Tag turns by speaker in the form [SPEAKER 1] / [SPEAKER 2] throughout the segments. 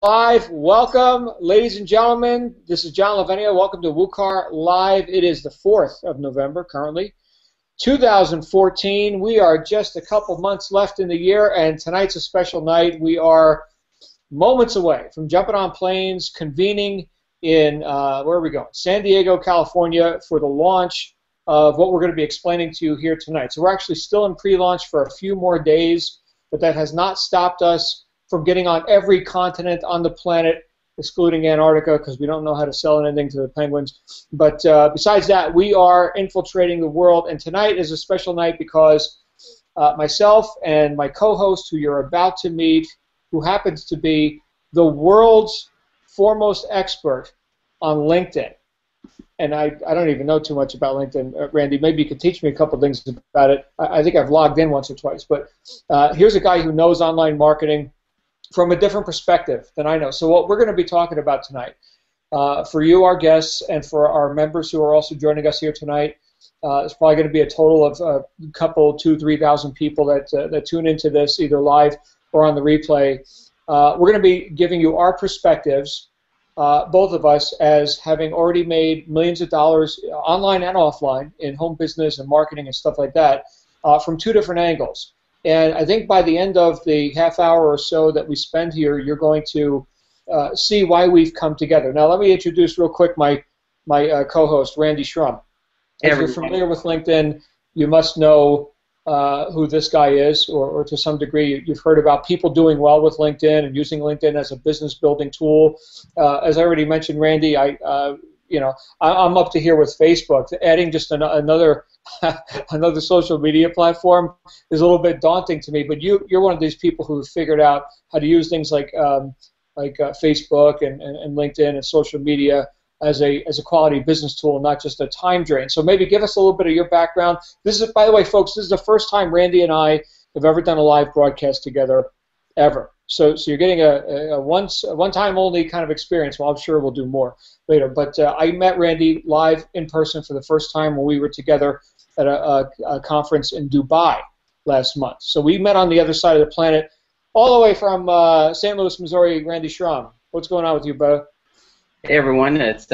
[SPEAKER 1] Live. Welcome, ladies and gentlemen. This is John Lavinia. Welcome to WUKAR Live. It is the 4th of November currently, 2014. We are just a couple months left in the year, and tonight's a special night. We are moments away from jumping on planes, convening in, where are we going? San Diego, California, for the launch of what we're going to be explaining to you here tonight. So we're actually still in pre-launch for a few more days, but that has not stopped us from getting on every continent on the planet, excluding Antarctica, because we don't know how to sell anything to the penguins. But besides that, we are infiltrating the world, and tonight is a special night because myself and my co-host, who you're about to meet, who happens to be the world's foremost expert on LinkedIn. And I don't even know too much about LinkedIn, Randy. Maybe you could teach me a couple things about it. I think I've logged in once or twice. But here's a guy who knows online marketing from a different perspective than I know. So what we're going to be talking about tonight, for you, our guests, and for our members who are also joining us here tonight, it's probably going to be a total of a couple, 2,000 to 3,000 people that tune into this either live or on the replay. We're going to be giving you our perspectives, both of us, as having already made millions of dollars online and offline in home business and marketing and stuff like that, from two different angles. And I think by the end of the half hour or so that we spend here, you're going to see why we've come together. Now, let me introduce real quick my co-host, Randy Shrum. If you're familiar with LinkedIn, you must know who this guy is, or to some degree, you've heard about people doing well with LinkedIn and using LinkedIn as a business-building tool. As I already mentioned, Randy, I'm up to here with Facebook. Adding just another another social media platform is a little bit daunting to me, but you're one of these people who figured out how to use things like Facebook and LinkedIn and social media as a quality business tool, not just a time drain. So maybe give us a little bit of your background. This is, by the way, folks, this is the first time Randy and I have ever done a live broadcast together, ever. So you're getting a one-time only kind of experience. Well, I'm sure we'll do more later. But I met Randy live in person for the first time when we were together at a conference in Dubai last month. So we met on the other side of the planet, all the way from St. Louis, Missouri. Randy Shrum, what's going on with you, brother?
[SPEAKER 2] Hey, everyone. It's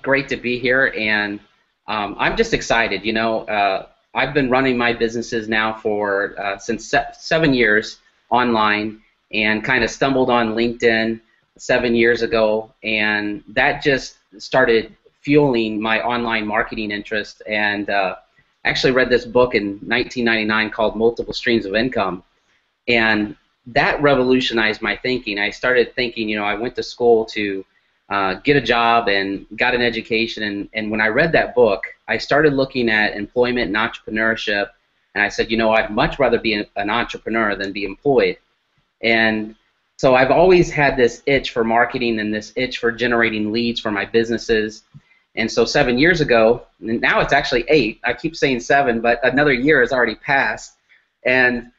[SPEAKER 2] great to be here, and I'm just excited. You know, I've been running my businesses now for since 7 years online, and kind of stumbled on LinkedIn 7 years ago, and that just started fueling my online marketing interest. And actually read this book in 1999 called Multiple Streams of Income, and that revolutionized my thinking. I started thinking, you know, I went to school to get a job and got an education, and when I read that book, I started looking at employment and entrepreneurship, and I said, you know, I'd much rather be an entrepreneur than be employed. And so I've always had this itch for marketing and this itch for generating leads for my businesses. And so 7 years ago, and now it's actually 8, I keep saying 7, but another year has already passed, and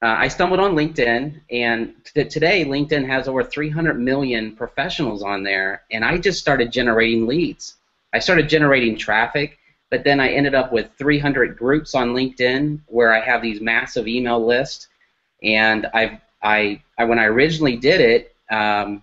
[SPEAKER 2] I stumbled on LinkedIn, and today LinkedIn has over 300 million professionals on there, and I just started generating leads. I started generating traffic, but then I ended up with 300 groups on LinkedIn where I have these massive email lists, and when I originally did it, I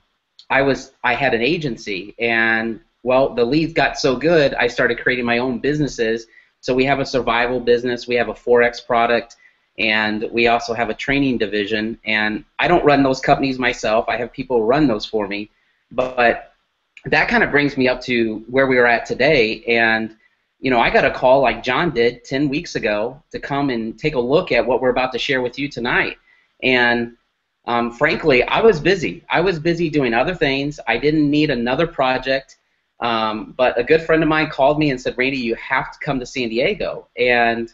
[SPEAKER 2] had an agency, and well, the leads got so good, I started creating my own businesses. So we have a survival business, we have a Forex product, and we also have a training division. And I don't run those companies myself. I have people run those for me. But that kind of brings me up to where we are at today. And, you know, I got a call like John did 10 weeks ago to come and take a look at what we're about to share with you tonight. And frankly, I was busy. I was busy doing other things. I didn't need another project. But a good friend of mine called me and said, Randy, you have to come to San Diego. And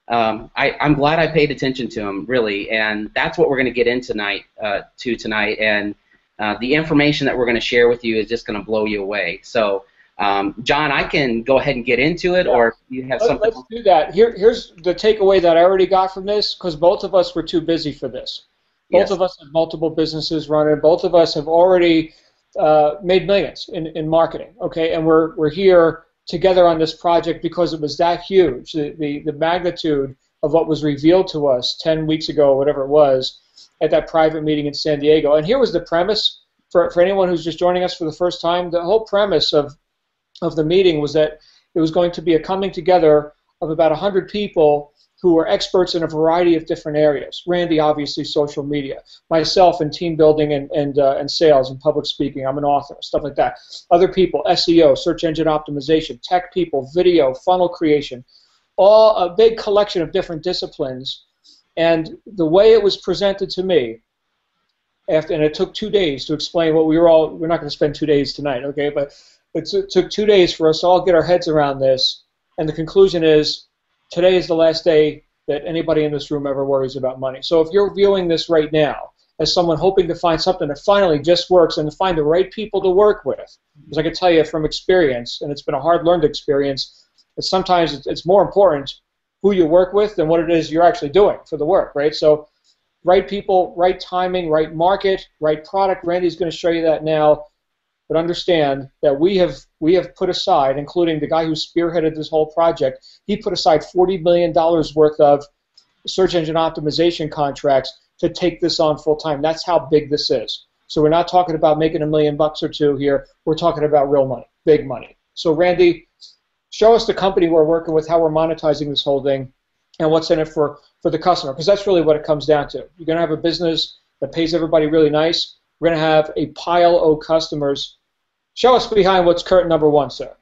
[SPEAKER 2] I'm glad I paid attention to him, really. And that's what we're going to get in tonight. And the information that we're going to share with you is just going to blow you away. So, John, I can go ahead and get into it, or you have something.
[SPEAKER 1] Let's do that. Here's the takeaway that I already got from this, because both of us were too busy for this. Both of us have multiple businesses running. Both of us have already made millions in marketing, okay? And we're here together on this project because it was that huge. The magnitude of what was revealed to us 10 weeks ago, whatever it was, at that private meeting in San Diego. And here was the premise for anyone who's just joining us for the first time, the whole premise of the meeting was that it was going to be a coming together of about 100 people who were experts in a variety of different areas. Randy, obviously, social media. Myself in team building and sales and public speaking. I'm an author, stuff like that. Other people, SEO, search engine optimization, tech people, video, funnel creation, all a big collection of different disciplines. And the way it was presented to me, and it took 2 days to explain what we're not going to spend 2 days tonight, okay? But it took 2 days for us to all get our heads around this. And the conclusion is, today is the last day that anybody in this room ever worries about money. So if you're viewing this right now as someone hoping to find something that finally just works and to find the right people to work with, because I can tell you from experience, and it's been a hard-learned experience, that sometimes it's more important who you work with than what it is you're actually doing for the work, right? So right people, right timing, right market, right product. Randy's going to show you that now. But understand that we have put aside, including the guy who spearheaded this whole project, he put aside $40 million worth of search engine optimization contracts to take this on full time. That's how big this is. So we're not talking about making $1 million or two here. We're talking about real money, big money. So Randy, show us the company we're working with, how we're monetizing this whole thing, and what's in it for the customer, because that's really what it comes down to. You're going to have a business that pays everybody really nice. We're going to have a pile of customers. Show us behind what's curtain number one, sir.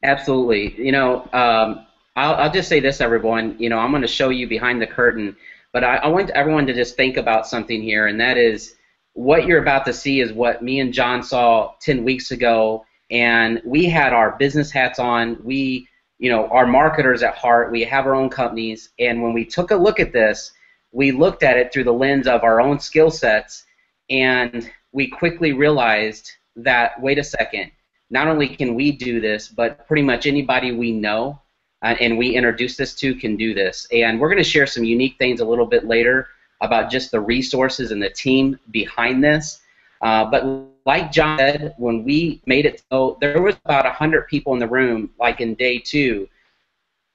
[SPEAKER 2] Absolutely. I'll just say this, everyone. I'm going to show you behind the curtain, but I want everyone to just think about something here, and that is what you're about to see is what me and John saw 10 weeks ago, and we had our business hats on. We, are marketers at heart. We have our own companies, and when we took a look at this, we looked at it through the lens of our own skill sets, and we quickly realized that, wait a second, not only can we do this, but pretty much anybody we know and we introduce this to can do this. And we're going to share some unique things a little bit later about just the resources and the team behind this. But like John said, when we made it, so there was about 100 people in the room, like in day 2.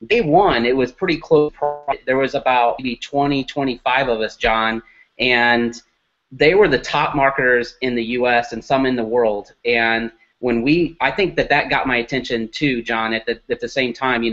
[SPEAKER 2] Day 1, it was pretty close. There was about maybe 20, 25 of us, John, and they were the top marketers in the U.S. and some in the world. And I think that got my attention too, John. At the same time,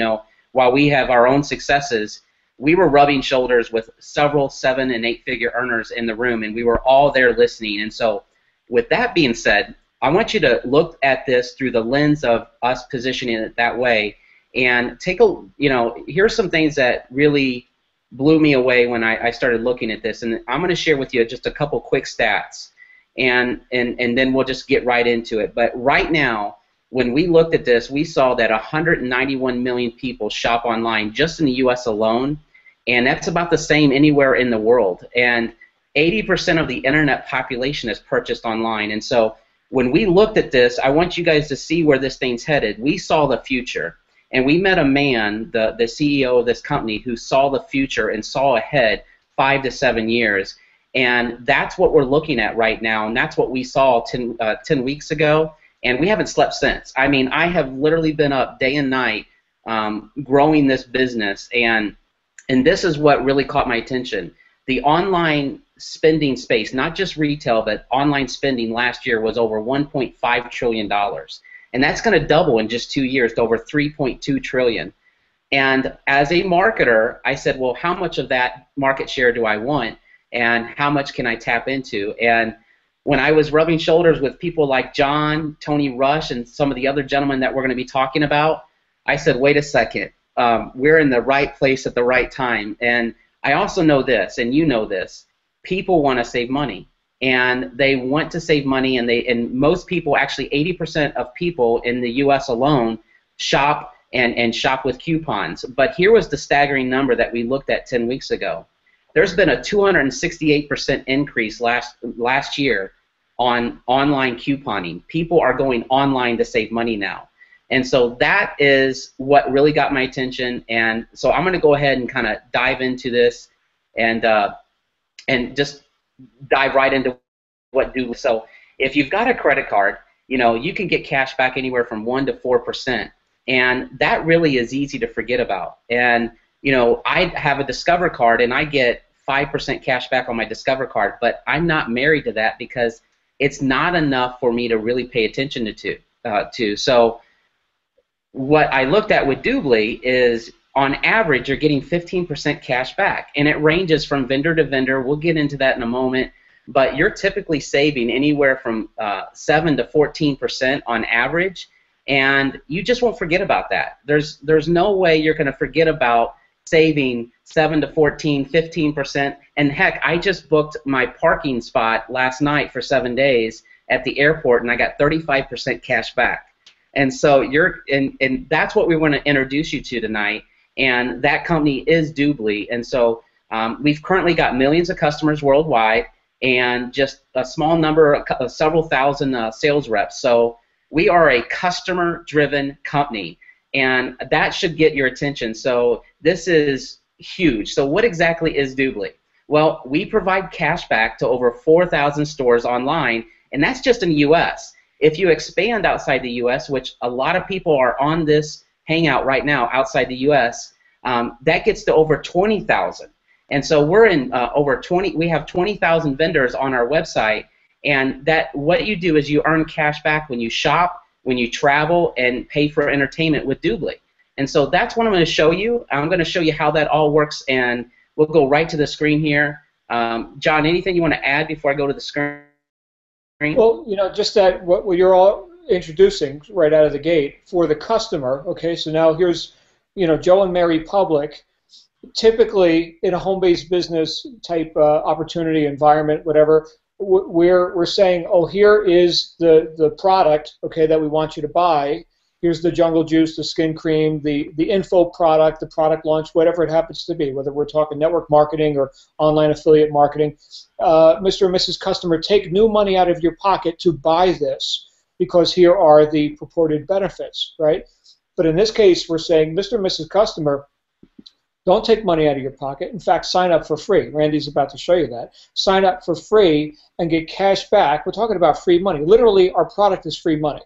[SPEAKER 2] while we have our own successes, we were rubbing shoulders with several 7- and 8-figure earners in the room, and we were all there listening. And so, with that being said, I want you to look at this through the lens of us positioning it that way, and here's some things that really blew me away when I started looking at this, and I'm going to share with you just a couple quick stats, and then we'll just get right into it. But right now, when we looked at this, we saw that 191 million people shop online just in the U.S. alone, and that's about the same anywhere in the world. And 80% of the internet population is purchased online. And so when we looked at this, I want you guys to see where this thing's headed. We saw the future. And we met a man, the CEO of this company, who saw the future and saw ahead 5 to 7 years. And that's what we're looking at right now, and that's what we saw 10 weeks ago, and we haven't slept since. I mean, I have literally been up day and night growing this business, and this is what really caught my attention. The online spending space, not just retail, but online spending last year was over $1.5 trillion. And that's going to double in just 2 years to over $3.2 trillion. And as a marketer, I said, well, how much of that market share do I want, and how much can I tap into? And when I was rubbing shoulders with people like John, Tony Rush, and some of the other gentlemen that we're going to be talking about, I said, wait a second, we're in the right place at the right time. And I also know this, and you know this, people want to save money. And they want to save money, and most people, actually 80% of people in the U.S. alone, shop and shop with coupons. But here was the staggering number that we looked at 10 weeks ago. There's been a 268% increase last year on online couponing. People are going online to save money now. And so that is what really got my attention. And so I'm going to go ahead and kind of dive into this and just dive right into what do. So if you've got a credit card, you can get cash back anywhere from 1% to 4%, and that really is easy to forget about. And I have a Discover card, and I get 5% cash back on my Discover card, but I'm not married to that because it's not enough for me to really pay attention to. So what I looked at with Doobly is, on average, you're getting 15% cash back, and it ranges from vendor to vendor. We'll get into that in a moment, but you're typically saving anywhere from 7 to 14% on average, and you just won't forget about that. There's no way you're going to forget about saving 7 to 14, 15%, and heck, I just booked my parking spot last night for 7 days at the airport, and I got 35% cash back. And so and that's what we want to introduce you to tonight. And that company is Doobly. And so we've currently got millions of customers worldwide and just a small number, several thousand sales reps. So we are a customer-driven company, and that should get your attention. So this is huge. So what exactly is Doobly? Well, we provide cash back to over 4,000 stores online, and that's just in the U.S. If you expand outside the U.S., which a lot of people are on this hangout right now outside the U.S., that gets to over 20,000. And so we're in we have 20,000 vendors on our website, and what you do is you earn cash back when you shop, when you travel, and pay for entertainment with Doobly. And so that's what I'm going to show you. I'm going to show you how that all works, and we'll go right to the screen here. John, anything you want to add before I go to the screen?
[SPEAKER 1] Well, just that what you're all introducing right out of the gate for the customer. Okay, so now here's, Joe and Mary Public. Typically, in a home-based business type opportunity environment, whatever, we're saying, oh, here is the product, okay, that we want you to buy. Here's the Jungle Juice, the skin cream, the info product, the product launch, whatever it happens to be, whether we're talking network marketing or online affiliate marketing. Mr. and Mrs. Customer, take new money out of your pocket to buy this because here are the purported benefits, right? But in this case, we're saying, Mr. and Mrs. Customer, don't take money out of your pocket. In fact, sign up for free. Randy's about to show you that. Sign up for free and get cash back. We're talking about free money. Literally, our product is free money.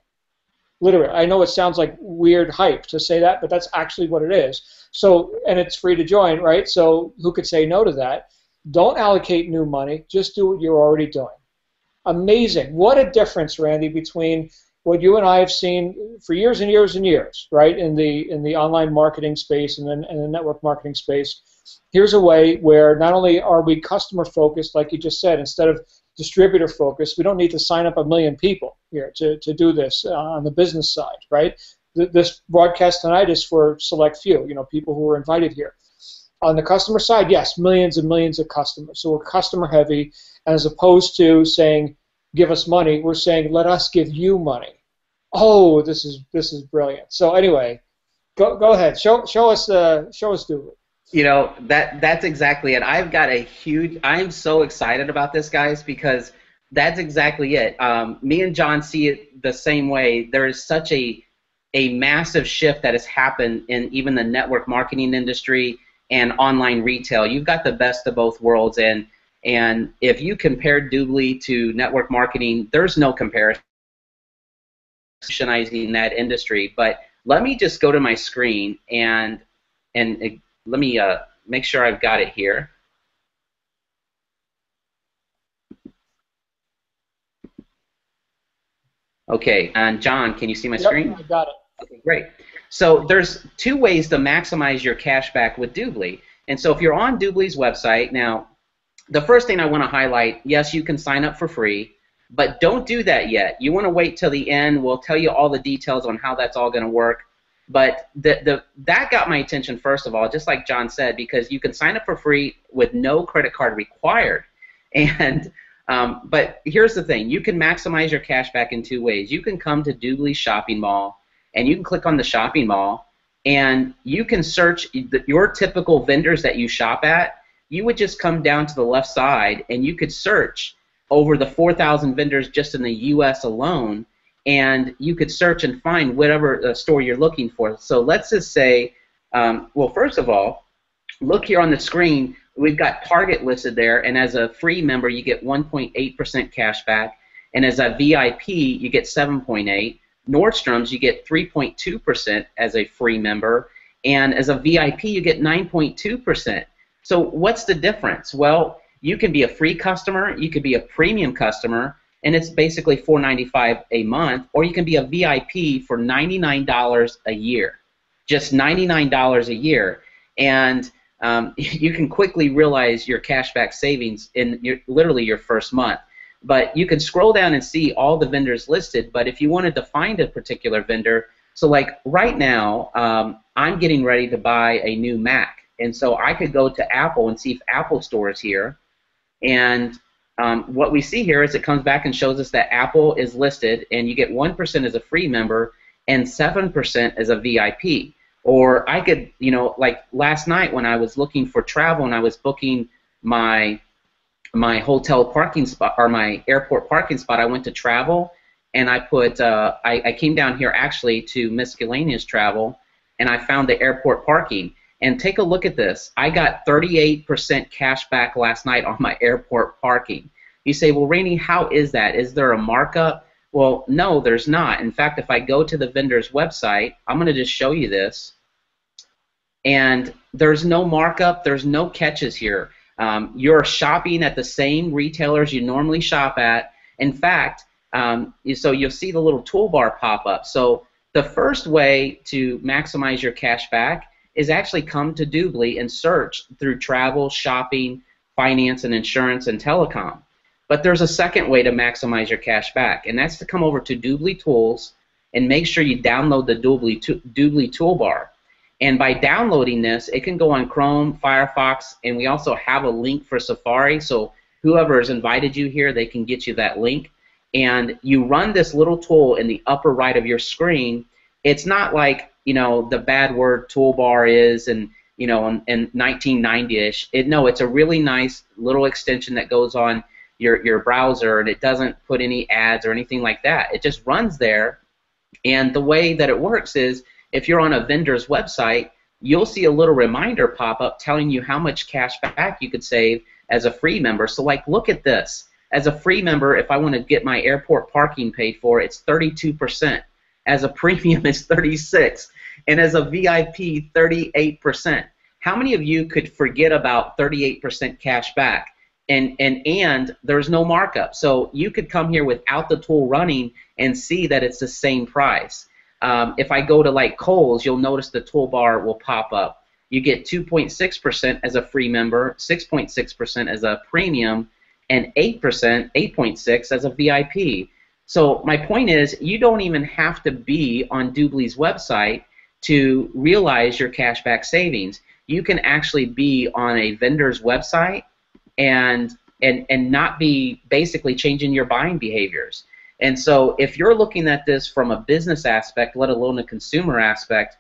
[SPEAKER 1] Literally. I know it sounds like weird hype to say that, but that's actually what it is. So, and it's free to join, right? So who could say no to that? Don't allocate new money. Just do what you're already doing. Amazing. What a difference, Randy, between what you and I have seen for years and years and years, right, in the online marketing space and the network marketing space. Here's a way where not only are we customer focused, like you just said, instead of distributor focused, we don't need to sign up 1 million people here to do this on the business side, right? This broadcast tonight is for select few, people who were invited here. On the customer side, yes, millions and millions of customers. So we're customer heavy, as opposed to saying, give us money, we're saying, let us give you money. Oh, this is brilliant. So anyway, go ahead. Show us Doobly.
[SPEAKER 2] That's exactly it. I'm so excited about this, guys, because that's exactly it. Me and John see it the same way. There is such a massive shift that has happened in even the network marketing industry and online retail. You've got the best of both worlds, and if you compare Doobly to network marketing, there's no comparison in that industry. But let me just go to my screen and let me make sure I've got it here. Okay, and John, can you see my screen?
[SPEAKER 1] I got it.
[SPEAKER 2] Okay, great. So there's 2 ways to maximize your cash back with Doobly. And so if you're on Doobly's website, now the first thing I want to highlight, yes, you can sign up for free, but don't do that yet. You want to wait till the end. We'll tell you all the details on how that's all going to work. But that got my attention, first of all, just like John said, because you can sign up for free with no credit card required. And but here's the thing. You can maximize your cash back in 2 ways. You can come to Doobly Shopping Mall, and you can click on the shopping mall, and you can search your typical vendors that you shop at. You would just come down to the left side, and you could search over the 4,000 vendors just in the U.S. alone, and you could search and find whatever store you're looking for. So let's just say, well, first of all, look here on the screen. We've got Target listed there, and as a free member, you get 1.8% cash back, and as a VIP, you get 7.8%. Nordstrom's, you get 3.2% as a free member, and as a VIP, you get 9.2%. So what's the difference? Well, you can be a free customer, you could be a premium customer, and it's basically $4.95 a month, or you can be a VIP for $99 a year, just $99 a year, and you can quickly realize your cashback savings in literally your first month. But you can scroll down and see all the vendors listed, but if you wanted to find a particular vendor, so like right now, I'm getting ready to buy a new Mac, and so I could go to Apple and see if Apple Store is here, and what we see here is it comes back and shows us that Apple is listed, and you get 1% as a free member and 7% as a VIP. Or I could, like last night when I was looking for travel and I was booking my hotel parking spot or my airport parking spot, I went to travel and I put, I came down here actually to miscellaneous travel and I found the airport parking. And take a look at this. I got 38% cash back last night on my airport parking. You say, well, Rainey, how is that? Is there a markup? Well, no, there's not. In fact, if I go to the vendor's website, I'm going to just show you this. And there's no markup. There's no catches here. You're shopping at the same retailers you normally shop at. In fact, so you'll see the little toolbar pop up. So the first way to maximize your cash back is actually come to Doobly and search through travel, shopping, finance, and insurance and telecom. But there's a second way to maximize your cash back, and that's to come over to Doobly Tools and make sure you download the Doobly Toolbar. And by downloading this, it can go on Chrome, Firefox, and we also have a link for Safari, so whoever has invited you here, they can get you that link. And you run this little tool in the upper right of your screen. It's not like the bad word toolbar is in 1990-ish. No, it's a really nice little extension that goes on your browser, and it doesn't put any ads or anything like that. It just runs there, and the way that it works is if you're on a vendor's website, you'll see a little reminder pop up telling you how much cash back you could save as a free member. So like, look at this. As a free member, if I want to get my airport parking paid for, it's 32%. As a premium, it's 36%, and as a VIP, 38%. How many of you could forget about 38% cash back? And there's no markup, so you could come here without the tool running and see that it's the same price. If I go to like Kohl's, you'll notice the toolbar will pop up. You get 2.6% as a free member, 6.6% as a premium, and 8.6% as a VIP. So my point is, you don't even have to be on Doobly's website to realize your cashback savings. You can actually be on a vendor's website and not be basically changing your buying behaviors. And so if you're looking at this from a business aspect, let alone a consumer aspect,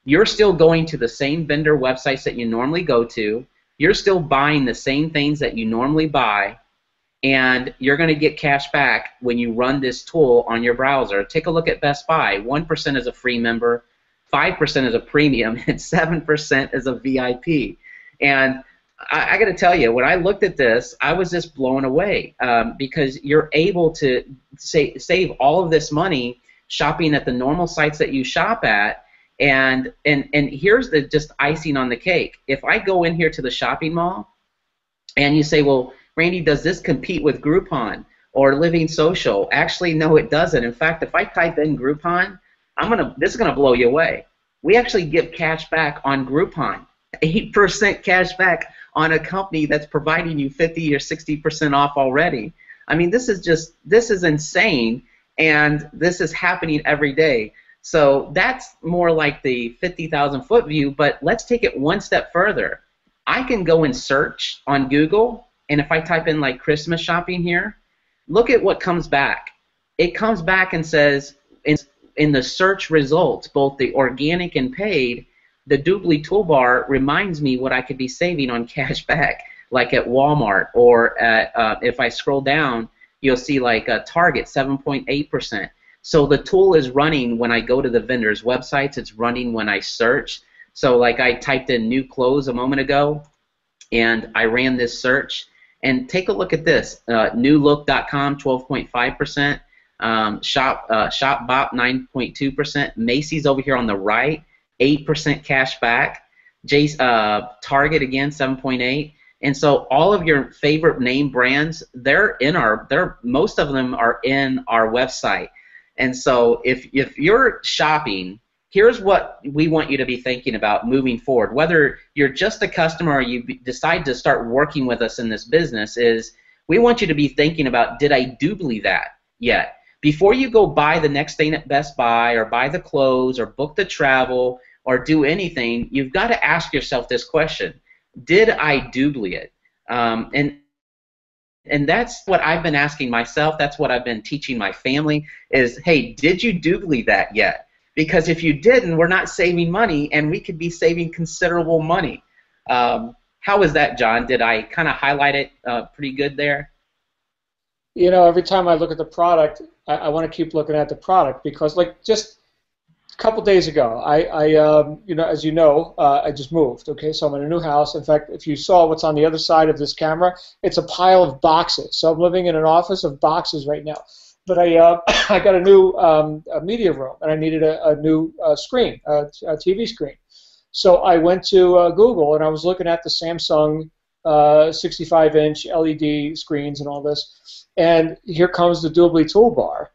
[SPEAKER 2] you're still going to the same vendor websites that you normally go to. You're still buying the same things that you normally buy, and you're going to get cash back when you run this tool on your browser. Take a look at Best Buy. 1% as a free member, 5% as a premium, and 7% as a VIP. And I got to tell you, when I looked at this, I was just blown away because you're able to save all of this money shopping at the normal sites that you shop at. And here's the just icing on the cake. If I go in here to the shopping mall and you say, well, Randy, does this compete with Groupon or Living Social? Actually, no, it doesn't. In fact, if I type in Groupon, this is gonna blow you away. We actually give cash back on Groupon, 8% cash back on a company that's providing you 50 or 60% off already. I mean, this is insane, and this is happening every day. So that's more like the 50,000-foot view, but let's take it one step further. I can go and search on Google, and if I type in like Christmas shopping here, look at what comes back. It comes back and says in the search results, both the organic and paid, the Doobly toolbar reminds me what I could be saving on cash back, like at Walmart, or at, if I scroll down, you'll see like Target, 7.8%. So the tool is running when I go to the vendor's websites. It's running when I search. So like I typed in new clothes a moment ago, and I ran this search. And take a look at this. Newlook.com, 12.5%. ShopBop, 9.2%. Macy's over here on the right, 8% cash back. Target again, 7.8%. And so all of your favorite name brands, most of them are in our website. And so if you're shopping, here's what we want you to be thinking about moving forward. Whether you're just a customer or you decide to start working with us in this business, is we want you to be thinking about, did I doobly that yet? Before you go buy the next thing at Best Buy or buy the clothes or book the travel or do anything, you've got to ask yourself this question: did I doobly it? And that's what I've been asking myself. That's what I've been teaching my family is, hey, did you doobly that yet? Because if you didn't, we're not saving money, and we could be saving considerable money. How was that, John? Did I kind of highlight it pretty good there?
[SPEAKER 1] You know, every time I look at the product, I want to keep looking at the product because, like, just a couple days ago, you know, as you know, I just moved. Okay, so I'm in a new house. In fact, if you saw what's on the other side of this camera, it's a pile of boxes. So I'm living in an office of boxes right now. But I got a new a media room, and I needed a new screen, a TV screen. So I went to Google, and I was looking at the Samsung 65-inch LED screens and all this. And here comes the Doobly toolbar.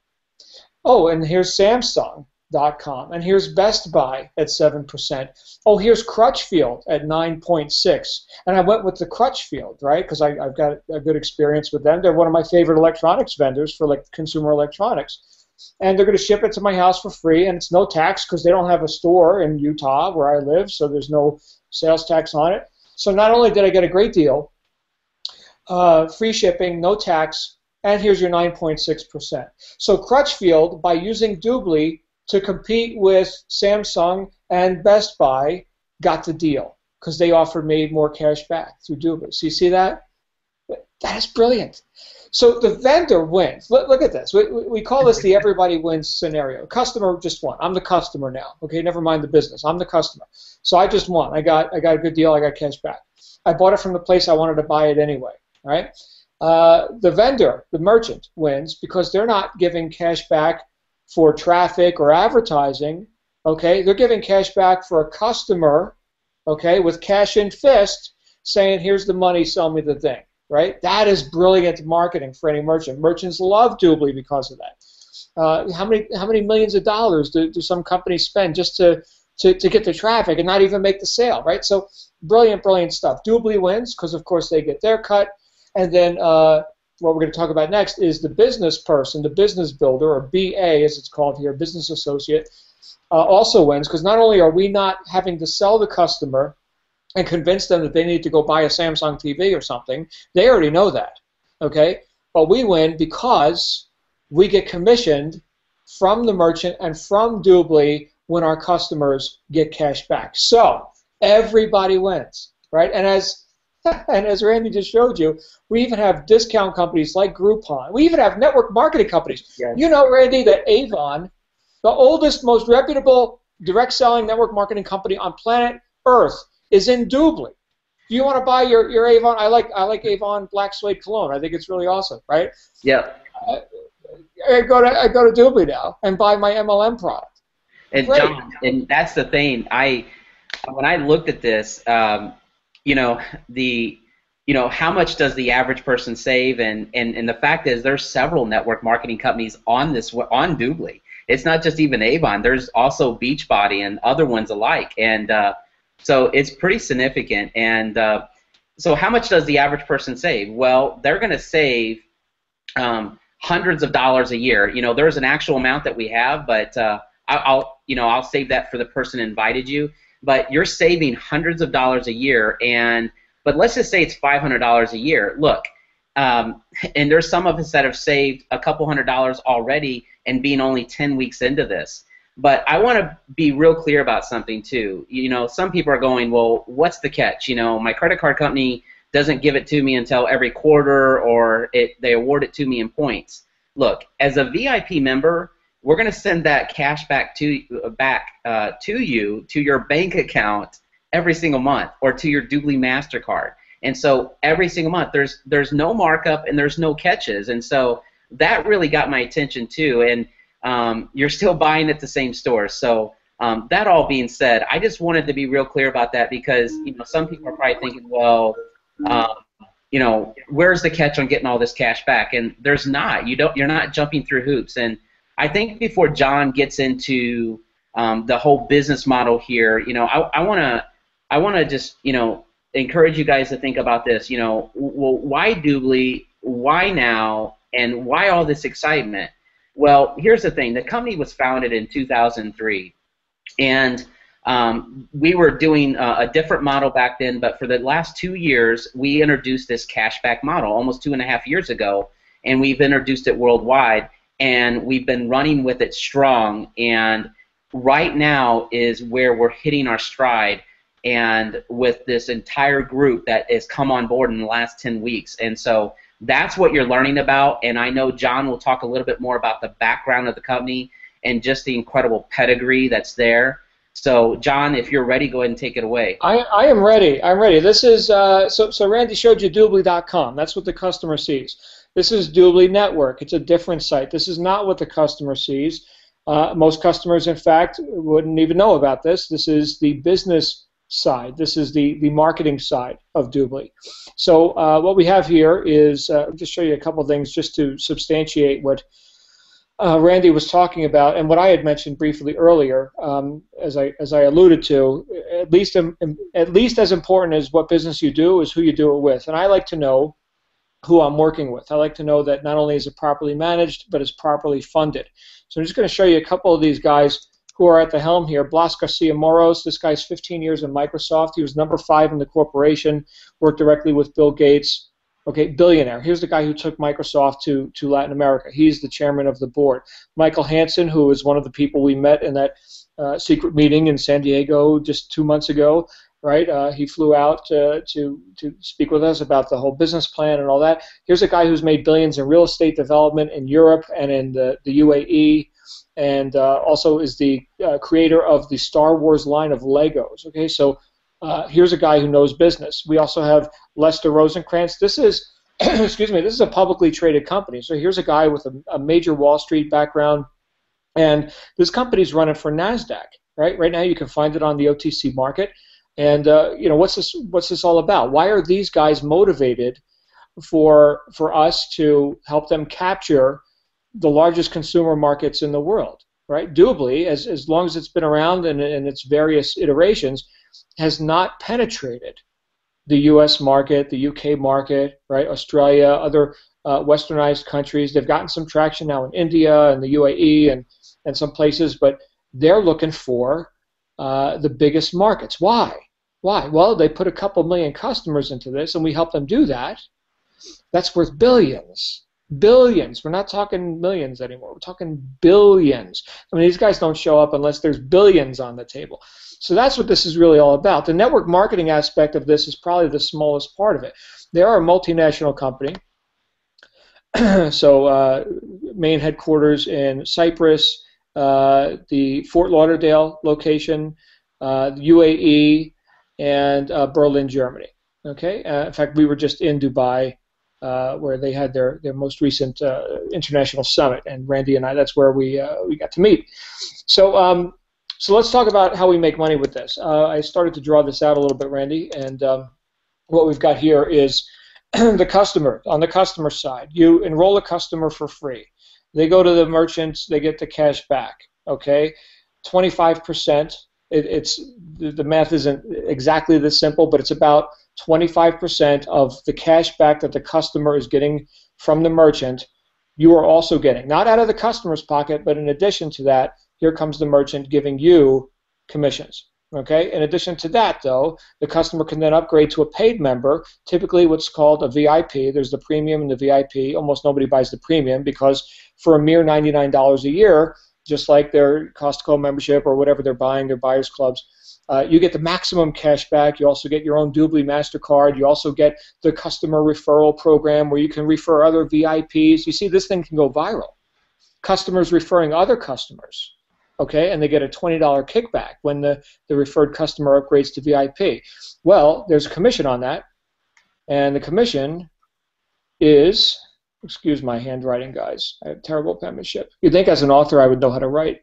[SPEAKER 1] Oh, and here's Samsung.com, and here's Best Buy at 7%. Oh, here's Crutchfield at 9.6, and I went with the Crutchfield, right? Because I've got a good experience with them. They're one of my favorite electronics vendors for like consumer electronics, and they're going to ship it to my house for free, and it's no tax because they don't have a store in Utah where I live, so there's no sales tax on it. So not only did I get a great deal, free shipping, no tax, and here's your 9.6%. So Crutchfield, by using Doobly to compete with Samsung and Best Buy, got the deal because they offered me more cash back through Doobly. So you see that? That is brilliant. So the vendor wins. Look at this. We call this the everybody wins scenario. Customer just won. I'm the customer now. Okay, never mind the business. I'm the customer. So I just won. I got a good deal. I got cash back. I bought it from the place I wanted to buy it anyway. All right. The vendor, the merchant, wins because they're not giving cash back for traffic or advertising. Okay, they're giving cash back for a customer. Okay, with cash in fist, saying, "Here's the money. Sell me the thing." Right? That is brilliant marketing for any merchant. Merchants love Doobly because of that. How many millions of dollars do some companies spend just to get the traffic and not even make the sale? Right? So brilliant stuff. Doobly wins because, of course, they get their cut. And then what we're going to talk about next is the business person, the business builder, or BA as it's called here, business associate, also wins because not only are we not having to sell the customer and convince them that they need to go buy a Samsung TV or something, they already know that, okay? But we win because we get commissioned from the merchant and from Doobly when our customers get cash back. So everybody wins, right? And as Randy just showed you, we even have discount companies like Groupon. We even have network marketing companies. Yes. You know, Randy, that Avon, the oldest, most reputable direct selling network marketing company on planet Earth, is in Doobly. Do you want to buy your Avon? I like Avon Black Suede Cologne. I think it's really awesome, right?
[SPEAKER 2] Yeah.
[SPEAKER 1] I go to Doobly now and buy my MLM product.
[SPEAKER 2] And great. John, and that's the thing. When I looked at this, you know, how much does the average person save? And the fact is, there's several network marketing companies on Doobly. It's not just even Avon. There's also Beachbody and other ones alike. And so it's pretty significant. And so how much does the average person save? Well, they're going to save hundreds of dollars a year. You know, there's an actual amount that we have, but I'll save that for the person who invited you. But you're saving hundreds of dollars a year, but let's just say it's $500 a year. Look, and there's some of us that have saved a couple $100 already and being only 10 weeks into this. But I want to be real clear about something too. You know, some people are going, well, what's the catch? You know, my credit card company doesn't give it to me until every quarter, or they award it to me in points. Look, as a VIP member, we're going to send that cash back to you to your bank account every single month, or to your Doobly MasterCard. And so every single month, there's no markup and there's no catches. And so that really got my attention too. And you're still buying at the same store. So that all being said, I just wanted to be real clear about that because, you know, some people are probably thinking, well, uh, where's the catch on getting all this cash back? And there's not. You're not jumping through hoops. And I think before John gets into the whole business model here, I want to just, encourage you guys to think about this. Well, why Doobly? Why now? And why all this excitement? Well, here's the thing. The company was founded in 2003, and we were doing a different model back then, but for the last 2 years, we introduced this cashback model almost 2.5 years ago, and we've introduced it worldwide, and we've been running with it strong, and right now is where we're hitting our stride, and with this entire group that has come on board in the last 10 weeks, and so that's what you're learning about, and I know John will talk a little bit more about the background of the company and just the incredible pedigree that's there. So, John, if you're ready, go ahead and take it away.
[SPEAKER 1] I am ready. I'm ready. This is so Randy showed you Doobly.com. That's what the customer sees. This is Doobly Network. It's a different site. This is not what the customer sees. Most customers, in fact, wouldn't even know about this. This is the business side. This is the marketing side of Doobly. So what we have here is I'll just show you a couple things just to substantiate what Randy was talking about, and what I had mentioned briefly earlier, as I alluded to, at least as important as what business you do is who you do it with. And I like to know who I'm working with. I like to know that not only is it properly managed, but it's properly funded. So I'm just going to show you a couple of these guys who are at the helm here. Blas Garcia Moros, this guy's 15 years in Microsoft. He was number 5 in the corporation, worked directly with Bill Gates. Okay, billionaire. Here's the guy who took Microsoft to Latin America. He's the chairman of the board. Michael Hansen, who is one of the people we met in that secret meeting in San Diego just 2 months ago, right? He flew out to speak with us about the whole business plan and all that. Here's a guy who's made billions in real estate development in Europe and in the UAE, and also is the creator of the Star Wars line of Legos. Okay, so here's a guy who knows business. We also have Lester Rosenkrantz. This is, excuse me, this is a publicly traded company. So here's a guy with a major Wall Street background, and this company's running for NASDAQ. Right now you can find it on the OTC market. And what's this all about? Why are these guys motivated for us to help them capture the largest consumer markets in the world? Right? Doobly, as long as it's been around in its various iterations, has not penetrated the U.S. market, the U.K. market, right? Australia, other westernized countries. They've gotten some traction now in India and the UAE and some places, but they're looking for the biggest markets. Why? Well, they put a couple million customers into this, and we help them do that. That's worth billions. Billions. We're not talking millions anymore. We're talking billions. I mean, these guys don't show up unless there's billions on the table. So that's what this is really all about. The network marketing aspect of this is probably the smallest part of it. They are a multinational company. So main headquarters in Cyprus, the Fort Lauderdale location, the UAE, and Berlin, Germany. Okay. In fact, we were just in Dubai, where they had their most recent international summit, and Randy and I, that's where we got to meet. So let's talk about how we make money with this. I started to draw this out a little bit, Randy, and what we've got here is the customer. On the customer side, you enroll a customer for free. They go to the merchants, they get the cash back. Okay, 25%. The math isn't exactly this simple, but it's about 25% of the cash back that the customer is getting from the merchant. You are also getting, not out of the customer's pocket, but in addition to that, here comes the merchant giving you commissions. Okay. In addition to that, though, the customer can then upgrade to a paid member, typically what's called a VIP. There's the premium and the VIP. Almost nobody buys the premium because for a mere $99 a year, just like their Costco membership or whatever they're buying, their buyers clubs, you get the maximum cash back. You also get your own Doobly MasterCard. You also get the customer referral program where you can refer other VIPs. You see, this thing can go viral. Customers referring other customers. Okay, and they get a $20 kickback when the referred customer upgrades to VIP. Well, there's a commission on that, and the commission is, excuse my handwriting, guys. I have terrible penmanship. You'd think as an author I would know how to write,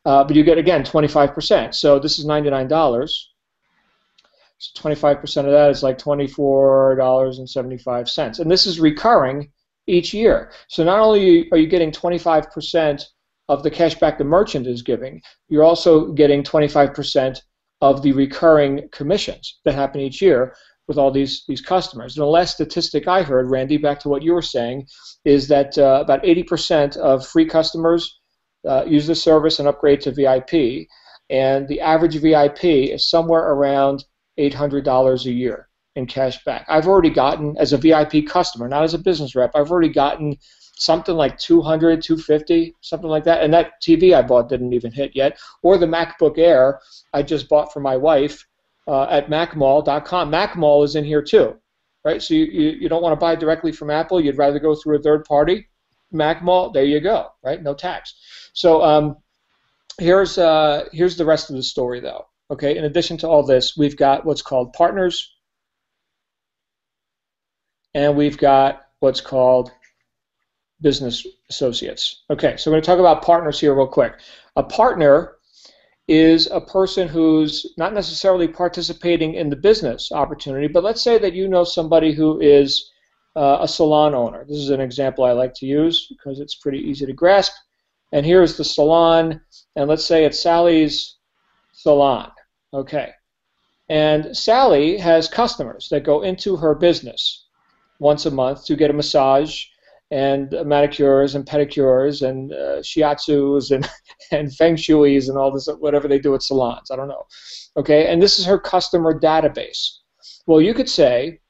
[SPEAKER 1] but you get, again, 25%. So this is $99. So 25% of that is like $24.75. And this is recurring each year. So not only are you getting 25% of the cash back the merchant is giving, you're also getting 25% of the recurring commissions that happen each year with all these customers. And the last statistic I heard, Randy, back to what you were saying, is that about 80% of free customers use the service and upgrade to VIP, and the average VIP is somewhere around $800 a year in cash back. I've already gotten, as a VIP customer, not as a business rep, I've already gotten something like 200, 250, something like that. And that TV I bought didn't even hit yet. Or the MacBook Air I just bought for my wife at macmall.com. Macmall is in here too, right? So you don't want to buy directly from Apple. You'd rather go through a third party. Macmall, there you go, right? No tax. So here's the rest of the story, though. Okay, in addition to all this, we've got what's called partners, and we've got what's called business associates. Okay, so we're going to talk about partners here real quick. A partner is a person who's not necessarily participating in the business opportunity, but let's say that you know somebody who is a salon owner. This is an example I like to use because it's pretty easy to grasp. And here's the salon, and let's say it's Sally's Salon. Okay. And Sally has customers that go into her business once a month to get a massage and manicures and pedicures and shiatsus and feng shuis and all this, whatever they do at salons. I don't know. Okay. And this is her customer database. Well, you could say,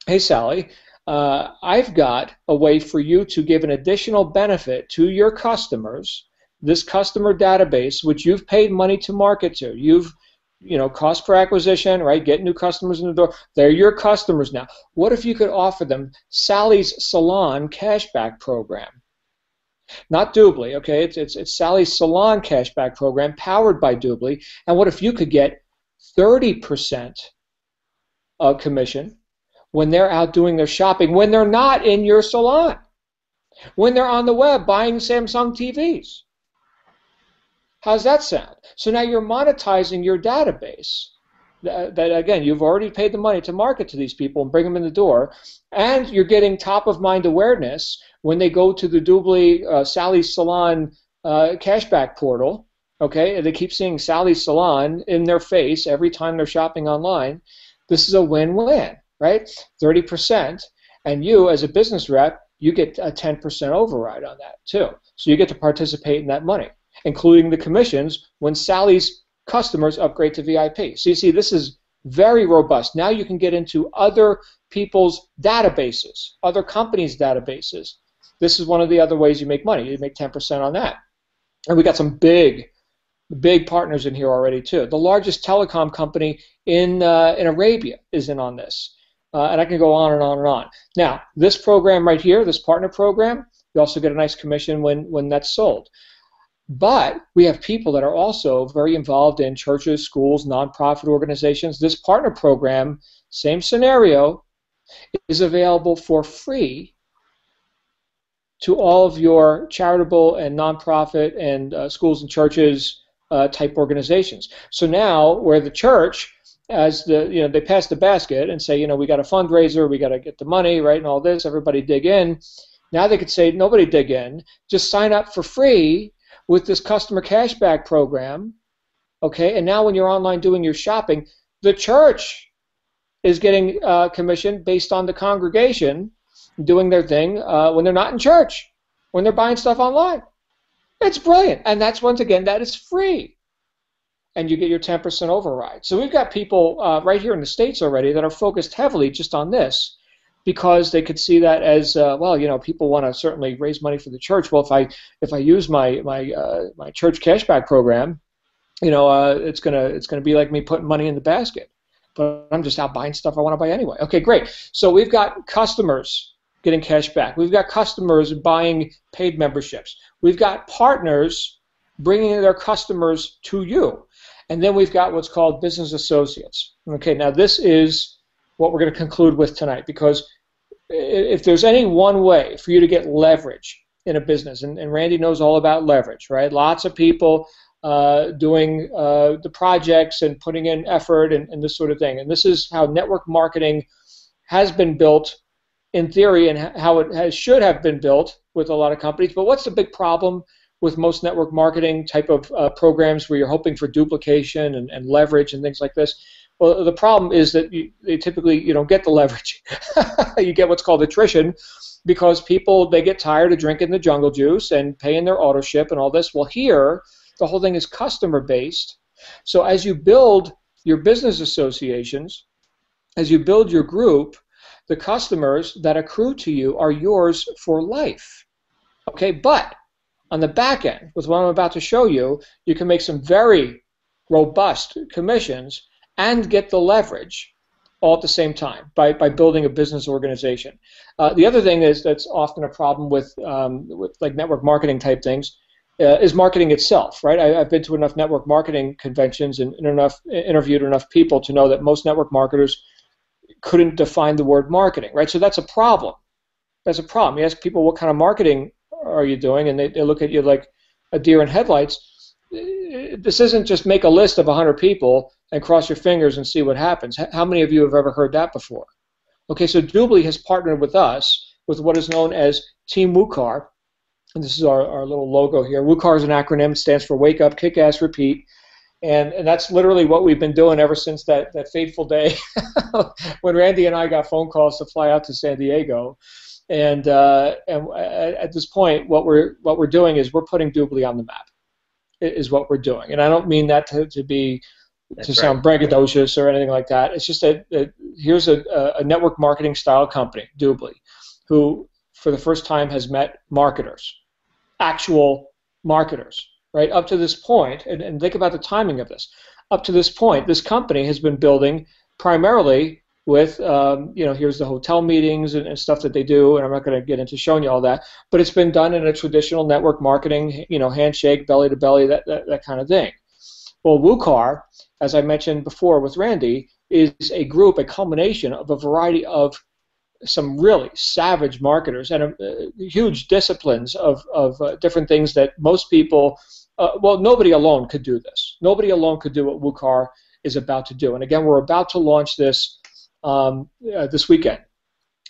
[SPEAKER 1] hey, Sally, I've got a way for you to give an additional benefit to your customers, this customer database, which you've paid money to market to. You've, cost per acquisition, right? Get new customers in the door. They're your customers now. What if you could offer them Sally's Salon cashback program? Not Doobly, okay? It's Sally's Salon cashback program powered by Doobly. And what if you could get 30% of commission when they're out doing their shopping, when they're not in your salon, when they're on the web buying Samsung TVs? How's that sound? So now you're monetizing your database that again, you've already paid the money to market to these people and bring them in the door, and you're getting top-of-mind awareness when they go to the Doobly Sally's Salon cashback portal, okay? And they keep seeing Sally's Salon in their face every time they're shopping online. This is a win-win, right? 30%, and you, as a business rep, you get a 10% override on that, too. So you get to participate in that money, including the commissions when Sally's customers upgrade to VIP. So you see, this is very robust. Now you can get into other people's databases, other companies' databases. This is one of the other ways you make money. You make 10% on that. And we got some big partners in here already, too. The largest telecom company in Arabia is in on this. And I can go on and on and on. Now, this program right here, this partner program, you also get a nice commission when that's sold. But we have people that are also very involved in churches, schools, nonprofit organizations. This partner program, same scenario, is available for free to all of your charitable and nonprofit and schools and churches type organizations. So now, where the church, as they pass the basket and say, we got a fundraiser, we got to get the money, right, and all this, everybody dig in. Now they could say, nobody dig in, just sign up for free with this customer cashback program, okay? And now when you're online doing your shopping, the church is getting commission based on the congregation doing their thing when they're not in church, when they're buying stuff online. It's brilliant, and that's, once again, that is free. And you get your 10% override. So we've got people right here in the States already that are focused heavily just on this, because they could see that as people want to certainly raise money for the church. Well, if I use my church cashback program, it's gonna be like me putting money in the basket. But I'm just out buying stuff I want to buy anyway. Okay, great. So we've got customers getting cash back. We've got customers buying paid memberships. We've got partners bringing their customers to you, and then we've got what's called business associates. Okay, now this is what we're going to conclude with tonight, because if there's any one way for you to get leverage in a business, and Randy knows all about leverage, right? Lots of people doing the projects and putting in effort and this sort of thing. And this is how network marketing has been built in theory and how it should have been built with a lot of companies. But what's the big problem with most network marketing type of programs where you're hoping for duplication and leverage and things like this? Well, the problem is that you typically don't get the leverage. You get what's called attrition because people, they get tired of drinking the jungle juice and paying their auto ship and all this. Well, here, the whole thing is customer based. So as you build your business associations, as you build your group, the customers that accrue to you are yours for life. Okay, but on the back end, with what I'm about to show you, you can make some very robust commissions and get the leverage all at the same time by building a business organization. The other thing is that's often a problem with like network marketing type things is marketing itself, right? I've been to enough network marketing conventions and interviewed enough people to know that most network marketers couldn't define the word marketing, right? So that's a problem. That's a problem. You ask people what kind of marketing are you doing, and they look at you like a deer in headlights. This isn't just make a list of 100 people and cross your fingers and see what happens. How many of you have ever heard that before? Okay, so Doobly has partnered with us with what is known as Team WUKAR, and this is our little logo here. WUKAR is an acronym. It stands for Wake Up, Kick Ass, Repeat. And that's literally what we've been doing ever since that fateful day when Randy and I got phone calls to fly out to San Diego. And at this point, what we're doing is we're putting Doobly on the map, is what we're doing. And I don't mean that to sound braggadocious or anything like that. It's just that here's a network marketing style company, Doobly, who for the first time has met marketers, actual marketers. Right up to this point, and think about the timing of this. Up to this point, this company has been building primarily with, here's the hotel meetings and stuff that they do, and I'm not going to get into showing you all that, but it's been done in a traditional network marketing, handshake, belly to belly, that kind of thing. Well, WUKAR, as I mentioned before with Randy, is a group, a culmination of a variety of some really savage marketers and huge disciplines of different things that most people, nobody alone could do this. Nobody alone could do what WUKAR is about to do. And again, we're about to launch this this weekend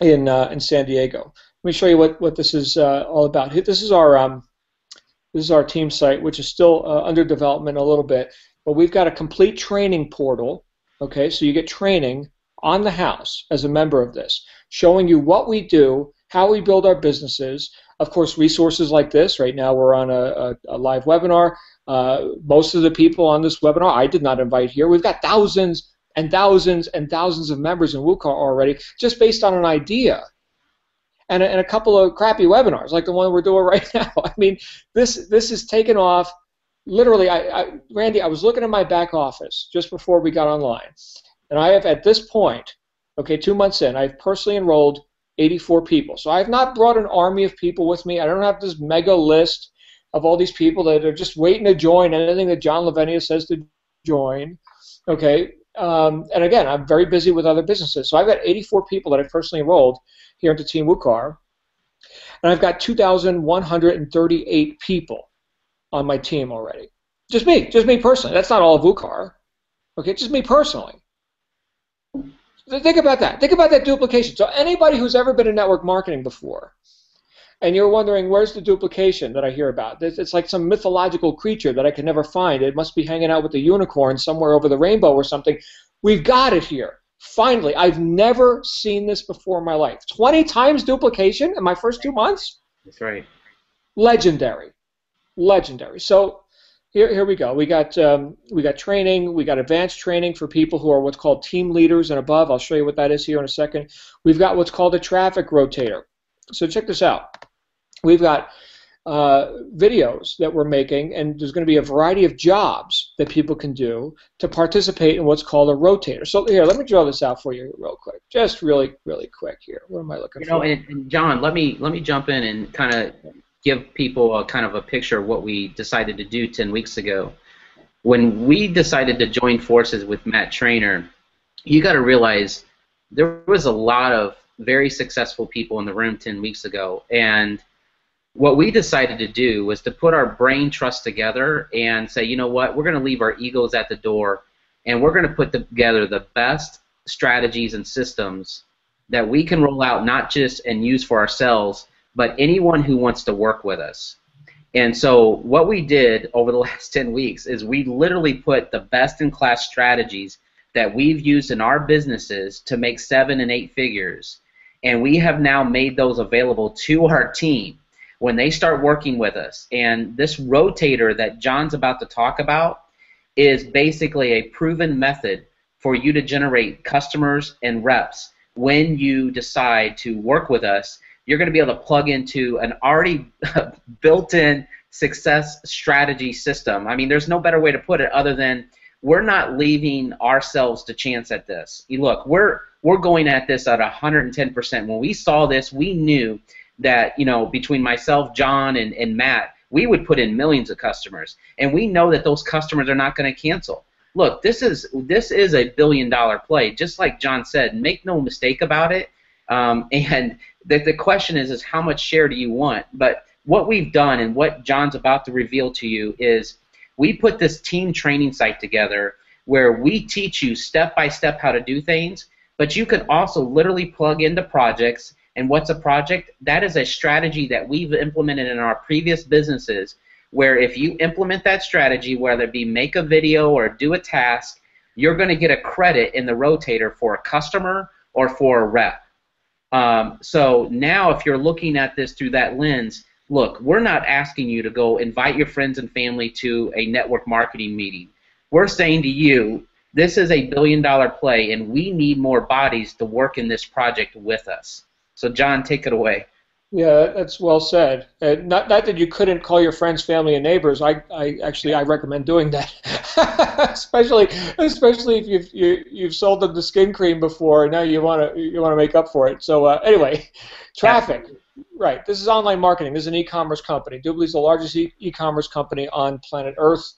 [SPEAKER 1] in San Diego. Let me show you what this is all about. This is our team site, which is still under development a little bit, but we've got a complete training portal. Okay, so you get training on the house as a member of this, showing you what we do, how we build our businesses. Of course, resources like this. Right now we're on a live webinar. Most of the people on this webinar I did not invite here. We've got thousands and thousands and thousands of members in WUKAR already, just based on an idea and a couple of crappy webinars like the one we're doing right now. I mean, this is taken off. Literally, Randy, I was looking at my back office just before we got online. And I have, at this point, okay, 2 months in, I've personally enrolled 84 people. So I have not brought an army of people with me. I don't have this mega list of all these people that are just waiting to join anything that John Lavenia says to join. Okay, and again, I'm very busy with other businesses. So I've got 84 people that I've personally enrolled here into Team WUKAR. And I've got 2,138 people on my team already. Just me personally. That's not all of WUKAR. Okay, just me personally. Think about that. Think about that duplication. So anybody who's ever been in network marketing before, and you're wondering, where's the duplication that I hear about? It's like some mythological creature that I can never find. It must be hanging out with the unicorn somewhere over the rainbow or something. We've got it here. Finally, I've never seen this before in my life. 20 times duplication in my first 2 months?
[SPEAKER 2] That's right.
[SPEAKER 1] Legendary. Legendary. So here we go. We got training. We got advanced training for people who are what's called team leaders and above. I'll show you what that is here in a second. We've got what's called a traffic rotator. So check this out. We've got videos that we're making, and there's going to be a variety of jobs that people can do to participate in what's called a rotator. So here, let me draw this out for you real quick. Just really, really quick here. What am I looking for?
[SPEAKER 2] And John, let me jump in and kind of give people a kind of a picture of what we decided to do 10 weeks ago. When we decided to join forces with Matt Trainer, you got to realize there was a lot of very successful people in the room 10 weeks ago, and what we decided to do was to put our brain trust together and say, you know what, we're going to leave our egos at the door, and we're going to put together the best strategies and systems that we can roll out, not just and use for ourselves, but anyone who wants to work with us. And so what we did over the last 10 weeks is we literally put the best-in-class strategies that we've used in our businesses to make 7 and 8 figures, and we have now made those available to our team when they start working with us. And this rotator that John's about to talk about is basically a proven method for you to generate customers and reps. When you decide to work with us, you're going to be able to plug into an already built-in success strategy system. I mean, there's no better way to put it other than we're not leaving ourselves to chance at this. Look, we're going at this at 110%. When we saw this, we knew that, you know, between myself, John, and Matt, we would put in millions of customers, and we know that those customers are not going to cancel. Look, this is a billion-dollar play, just like John said. Make no mistake about it. And the question is how much share do you want? But what we've done and what John's about to reveal to you is we put this team training site together where we teach you step by step how to do things, but you can also literally plug into projects. And what's a project? That is a strategy that we've implemented in our previous businesses, where if you implement that strategy, whether it be make a video or do a task, you're going to get a credit in the rotator for a customer or for a rep. So now if you're looking at this through that lens, look, we're not asking you to go invite your friends and family to a network marketing meeting. We're saying to you, this is a billion-dollar play, and we need more bodies to work in this project with us. So, John, take it away.
[SPEAKER 1] Yeah, that's well said. Not that you couldn't call your friends, family, and neighbors. I recommend doing that, especially if you've sold them the skin cream before, and now you want to make up for it. So anyway, traffic. Right. This is online marketing. This is an e-commerce company. Doobly's the largest e-commerce company on planet Earth,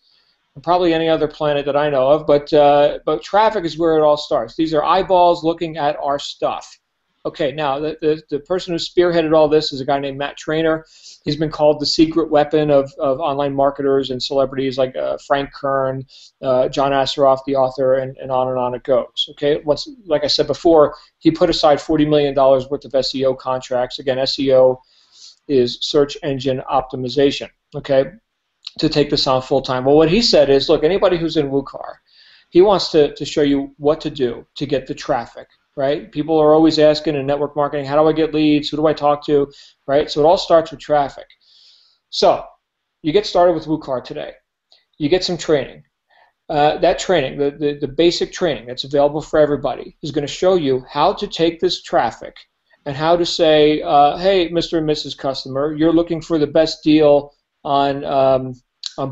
[SPEAKER 1] and probably any other planet that I know of. But traffic is where it all starts. These are eyeballs looking at our stuff. Okay, now the person who spearheaded all this is a guy named Matt Trainer. He's been called the secret weapon of online marketers and celebrities like Frank Kern, John Asseroff, the author, and on it goes. Okay, like I said before, he put aside $40 million worth of SEO contracts. Again, SEO is search engine optimization. Okay, to take this on full time. Well, what he said is, look, anybody who's in WUKAR, he wants to show you what to do to get the traffic. Right? People are always asking in network marketing, how do I get leads? Who do I talk to? Right? So it all starts with traffic. So you get started with WUKAR today. You get some training. That training, the basic training that's available for everybody, is going to show you how to take this traffic and how to say, hey, Mr. and Mrs. Customer, you're looking for the best deal on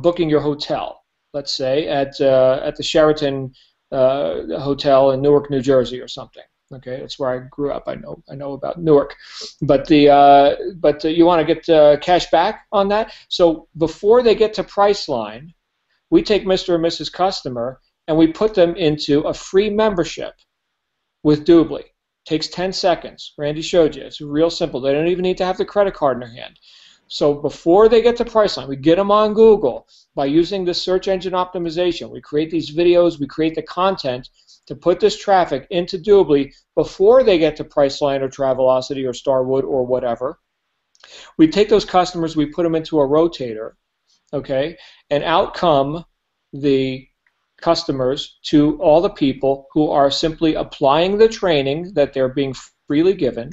[SPEAKER 1] booking your hotel, let's say, at the Sheraton hotel in Newark, New Jersey, or something. Okay, that's where I grew up. I know about Newark, but you want to get cash back on that. So before they get to Priceline, we take Mr. and Mrs. Customer and we put them into a free membership with Doobly. Takes 10 seconds. Randy showed you. It's real simple. They don't even need to have the credit card in their hand. So before they get to Priceline, we get them on Google by using the search engine optimization. We create these videos, we create the content to put this traffic into Doobly before they get to Priceline or Travelocity or Starwood or whatever. We take those customers, we put them into a rotator, okay, and out come the customers to all the people who are simply applying the training that they're being freely given.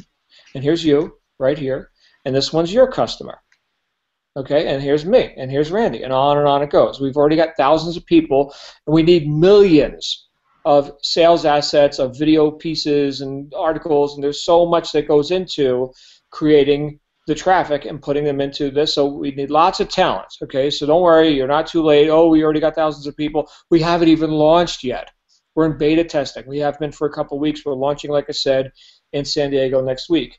[SPEAKER 1] And here's you right here, and this one's your customer. Okay, and here's me, and here's Randy, and on it goes. We've already got thousands of people, and we need millions of sales assets, of video pieces and articles, and there's so much that goes into creating the traffic and putting them into this. So we need lots of talent. Okay, so don't worry, you're not too late. Oh, we already got thousands of people. We haven't even launched yet. We're in beta testing. We have been for a couple of weeks. We're launching, like I said, in San Diego next week.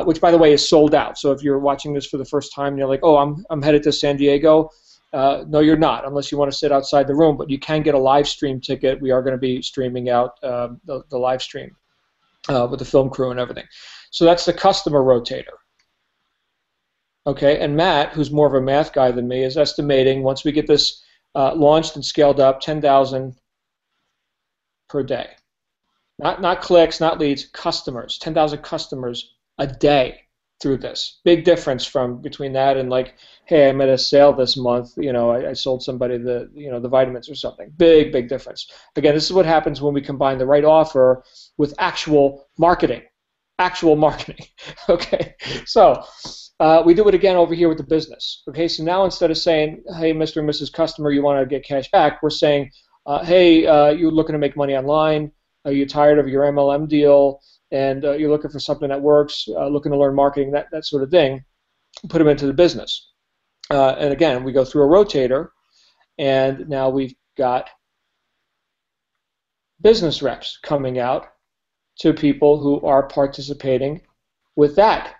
[SPEAKER 1] Which, by the way, is sold out. So if you're watching this for the first time and you're like, oh, I'm headed to San Diego, no, you're not, unless you want to sit outside the room. But you can get a live stream ticket. We are going to be streaming out the live stream with the film crew and everything. So that's the customer rotator. Okay, and Matt, who's more of a math guy than me, is estimating once we get this launched and scaled up, 10,000 per day. Not clicks, not leads, customers. 10,000 customers a day through this. Big difference from between that and like, hey, I made a sale this month. You know, I sold somebody the the vitamins or something. Big difference. Again, this is what happens when we combine the right offer with actual marketing. Actual marketing. Okay, so we do it again over here with the business. Okay, so now instead of saying, hey, Mr. and Mrs. Customer, you want to get cash back, we're saying, hey, you're looking to make money online. Are you tired of your MLM deal? And you're looking for something that works, looking to learn marketing, that sort of thing. Put them into the business. And again, we go through a rotator, and now we've got business reps coming out to people who are participating with that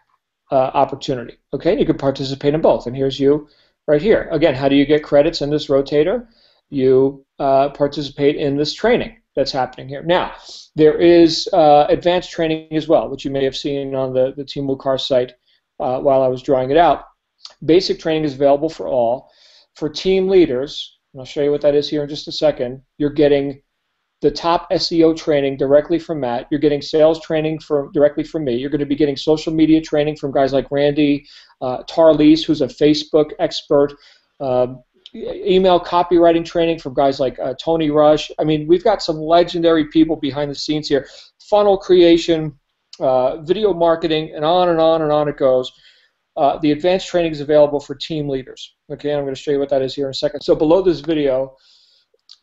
[SPEAKER 1] opportunity. Okay, you can participate in both. And here's you right here. Again, how do you get credits in this rotator? You participate in this training that's happening here. Now, there is advanced training as well, which you may have seen on the Team WUKAR site while I was drawing it out. Basic training is available for all. For team leaders, and I'll show you what that is here in just a second, you're getting the top SEO training directly from Matt. You're getting sales training directly from me. You're going to be getting social media training from guys like Randy Tarlease, who's a Facebook expert, email copywriting training from guys like Tony Rush. I mean, we've got some legendary people behind the scenes here. Funnel creation, video marketing, and on and on and on it goes. The advanced training is available for team leaders. Okay, I'm going to show you what that is here in a second. So below this video,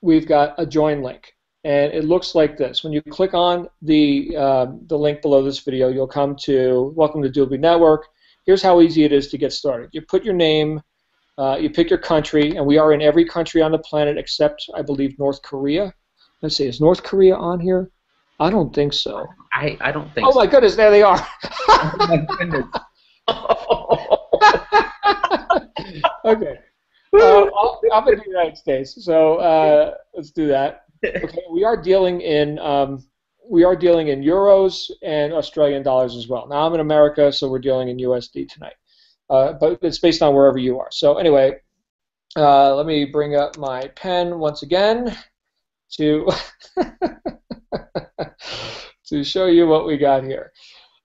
[SPEAKER 1] we've got a join link, and it looks like this. When you click on the link below this video, you'll come to Welcome to Doobly Network. Here's how easy it is to get started. You put your name, you pick your country, and we are in every country on the planet except, I believe, North Korea. Let's see, is North Korea on here? I don't think so.
[SPEAKER 2] I don't think so.
[SPEAKER 1] Oh my goodness, there they are.
[SPEAKER 2] Oh my goodness.
[SPEAKER 1] Okay. I'm in the United States, so let's do that. Okay, we are dealing in euros and Australian dollars as well. Now I'm in America, so we're dealing in USD tonight. But it's based on wherever you are. So anyway, let me bring up my pen once again to to show you what we got here.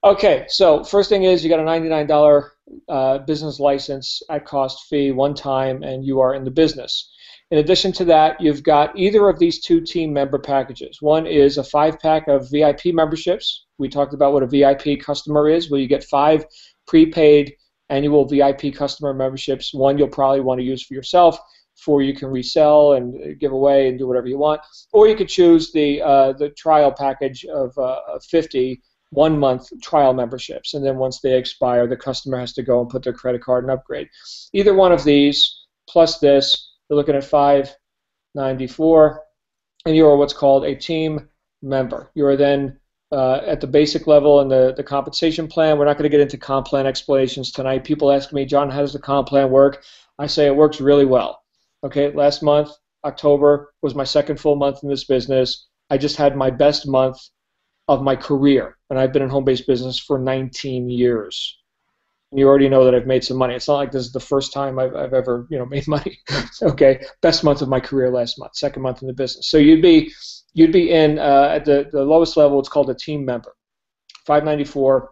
[SPEAKER 1] Okay, so first thing is you got a $99 business license at cost fee one time, and you are in the business. In addition to that, you've got either of these two team member packages. One is a 5-pack of VIP memberships. We talked about what a VIP customer is. Well, you get 5 prepaid annual VIP customer memberships. One you'll probably want to use for yourself, 4 you can resell and give away and do whatever you want. Or you could choose the trial package of 50 one-month trial memberships, and then once they expire, the customer has to go and put their credit card and upgrade. Either one of these plus this, you're looking at $594, and you are what's called a team member. You are then at the basic level in the compensation plan. We're not going to get into comp plan explanations tonight. People ask me, John, how does the comp plan work? I say it works really well. Okay, last month, October, was my second full month in this business. I just had my best month of my career, and I've been in home-based business for 19 years. You already know that I've made some money. It's not like this is the first time I've ever made money. Okay, best month of my career last month, second month in the business. So you'd be in at the lowest level. It's called a team member, $594,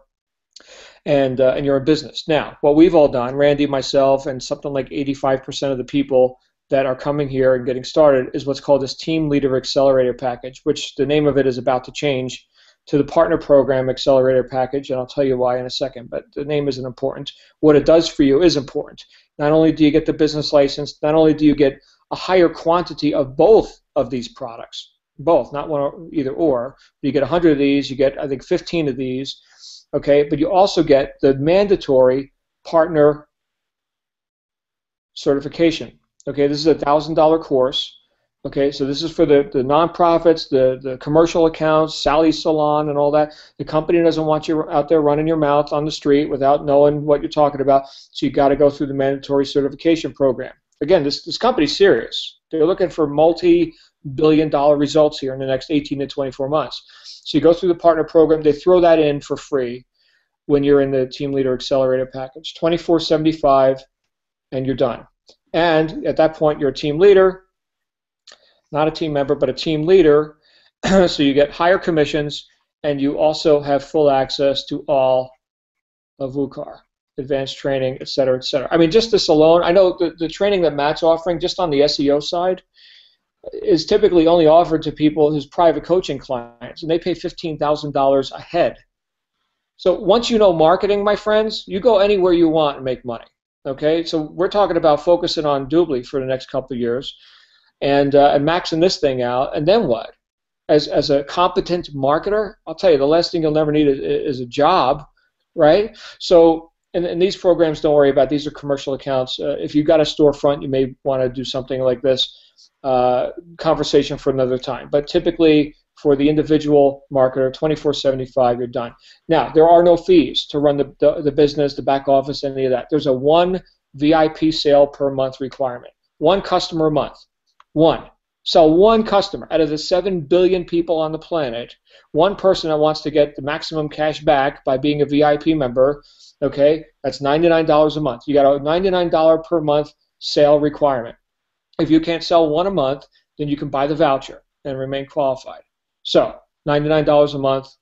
[SPEAKER 1] and you're in business. Now, what we've all done, Randy, myself, and something like 85% of the people that are coming here and getting started is what's called this Team Leader Accelerator Package, which the name of it is about to change to the Partner Program Accelerator Package, and I'll tell you why in a second, but the name isn't important. What it does for you is important. Not only do you get the business license, not only do you get a higher quantity of both of these products, both, not one or either or, you get 100 of these, you get, I think, 15 of these, okay, but you also get the mandatory Partner Certification. Okay, this is a $1,000 course. Okay, so this is for the nonprofits, the commercial accounts, Sally's Salon, and all that. The company doesn't want you out there running your mouth on the street without knowing what you're talking about, so you got to go through the mandatory certification program. Again, this company's serious. They're looking for multi-billion-dollar results here in the next 18 to 24 months. So you go through the partner program. They throw that in for free. when you're in the Team Leader Accelerator package. $24.75, and you're done. And at that point, you're a team leader, not a team member, but a team leader. So you get higher commissions, and you also have full access to all of WUKAR, advanced training, et cetera, et cetera. I mean, just this alone, I know the training that Matt's offering just on the SEO side is typically only offered to people who's private coaching clients, and they pay $15,000 a head. So once you know marketing, my friends, you go anywhere you want and make money. Okay, so we're talking about focusing on Doobly for the next couple of years and maxing this thing out, and then what? As a competent marketer, I'll tell you, the last thing you'll never need is a job, right? So, and these programs, don't worry about, these are commercial accounts. If you've got a storefront, you may want to do something like this. Conversation for another time. But typically, for the individual marketer, $24.75, you're done. Now, there are no fees to run the business, the back office, any of that. There's a one VIP sale per month requirement. One customer a month. One. Sell one customer out of the 7 billion people on the planet. One person that wants to get the maximum cash back by being a VIP member, okay, that's $99 a month. You got a $99 per month sale requirement. If you can't sell one a month, then you can buy the voucher and remain qualified. So, $99 a month,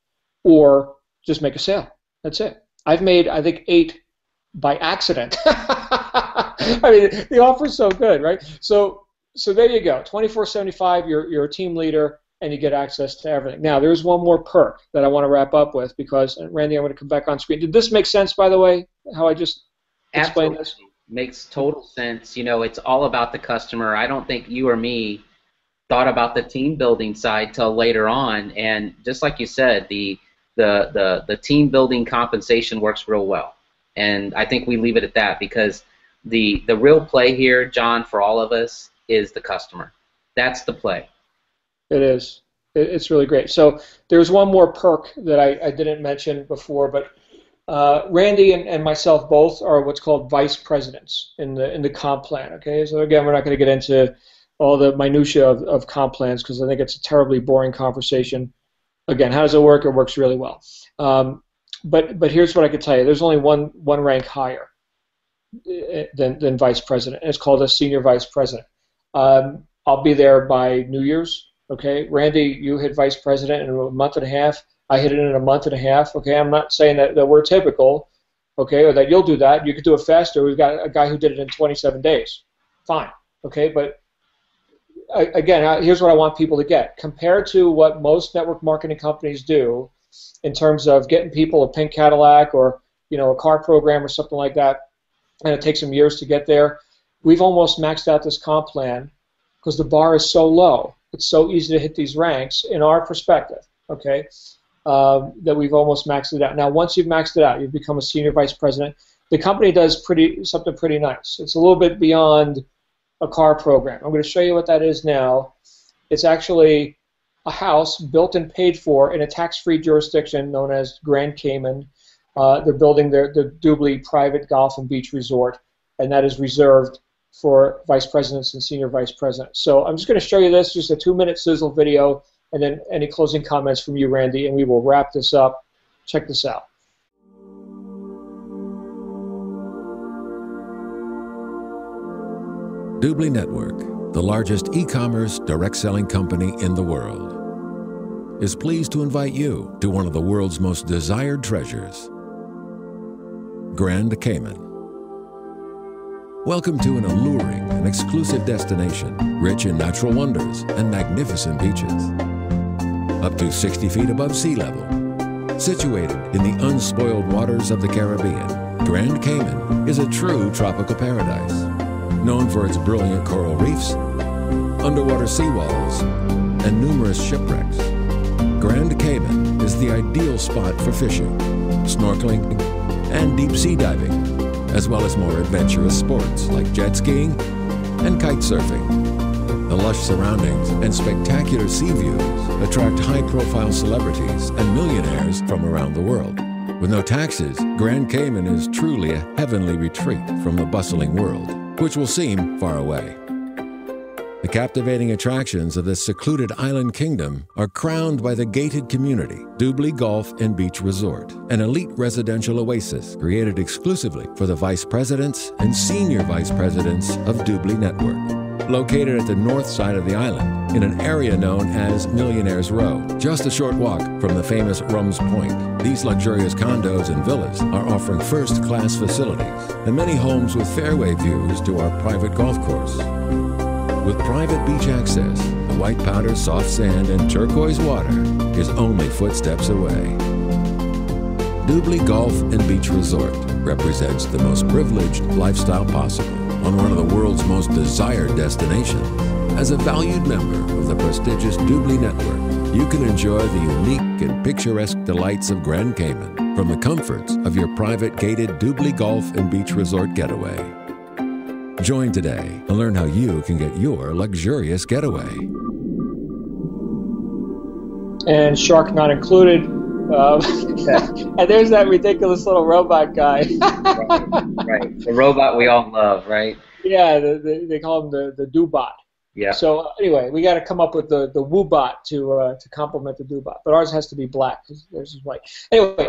[SPEAKER 1] or just make a sale. That's it. I've made, I think, 8 by accident. I mean, the offer's so good, right? So there you go. $24.75, you're a team leader, and you get access to everything. Now, there's one more perk that I want to wrap up with because, Randy, I'm going to come back on screen. Did this make sense, by the way, how I just explained this?
[SPEAKER 2] Makes total sense. You know, it's all about the customer. I don't think you or me thought about the team building side till later on, and just like you said, the team building compensation works real well, and I think we leave it at that because the real play here, John, for all of us is the customer. That's the play.
[SPEAKER 1] It is. It's really great. So there's one more perk that I didn't mention before, but Randy and myself both are what's called vice presidents in the comp plan. Okay, so again, we're not going to get into all the minutia of comp plans because I think it's a terribly boring conversation. Again, how does it work? It works really well. But here's what I could tell you: there's only one rank higher than vice president, and it's called a senior vice president. I'll be there by New Year's. Okay, Randy, you hit vice president in a month and a half. I hit it in a month and a half. Okay, I'm not saying that we're typical, okay, or that you'll do that. You could do it faster. We've got a guy who did it in 27 days. Fine, okay, but again, here's what I want people to get. Compared to what most network marketing companies do in terms of getting people a pink Cadillac or, you know, a car program or something like that, and it takes them years to get there, we've almost maxed out this comp plan because the bar is so low. It's so easy to hit these ranks in our perspective, okay, that we've almost maxed it out. Now, once you've maxed it out, you've become a senior vice president. The company does something pretty nice. It's a little bit beyond a car program. I'm going to show you what that is now. It's actually a house built and paid for in a tax-free jurisdiction known as Grand Cayman. They're building the Doobly private golf and beach resort, and that is reserved for vice presidents and senior vice presidents. So I'm just going to show you this, just a 2-minute sizzle video, and then any closing comments from you, Randy, and we will wrap this up. Check this out.
[SPEAKER 3] Doobly Network, the largest e-commerce direct selling company in the world, is pleased to invite you to one of the world's most desired treasures, Grand Cayman. Welcome to an alluring and exclusive destination, rich in natural wonders and magnificent beaches. Up to 60 feet above sea level, situated in the unspoiled waters of the Caribbean, Grand Cayman is a true tropical paradise, known for its brilliant coral reefs, underwater seawalls, and numerous shipwrecks. Grand Cayman is the ideal spot for fishing, snorkeling, and deep sea diving, as well as more adventurous sports like jet skiing and kite surfing. The lush surroundings and spectacular sea views attract high-profile celebrities and millionaires from around the world. With no taxes, Grand Cayman is truly a heavenly retreat from the bustling world, which will seem far away. The captivating attractions of this secluded island kingdom are crowned by the gated community, Dubli Golf and Beach Resort, an elite residential oasis created exclusively for the vice presidents and senior vice presidents of Dubli Network. Located at the north side of the island, in an area known as Millionaire's Row, just a short walk from the famous Rums Point, these luxurious condos and villas are offering first-class facilities and many homes with fairway views to our private golf course. With private beach access, the white powder, soft sand, and turquoise water is only footsteps away. Dubli Golf and Beach Resort represents the most privileged lifestyle possible on one of the world's most desired destinations. As a valued member of the prestigious Dubli Network, you can enjoy the unique and picturesque delights of Grand Cayman from the comforts of your private gated Dubli Golf and Beach Resort getaway. Join today and learn how you can get your luxurious getaway.
[SPEAKER 1] And shark not included. And there's that ridiculous little robot guy.
[SPEAKER 2] Right. The robot we all love, right?
[SPEAKER 1] Yeah, they call him the do-bot.
[SPEAKER 2] Yeah.
[SPEAKER 1] So anyway, we got to come up with the woo-bot to complement the do-bot. But ours has to be black, because theirs is white. Anyway,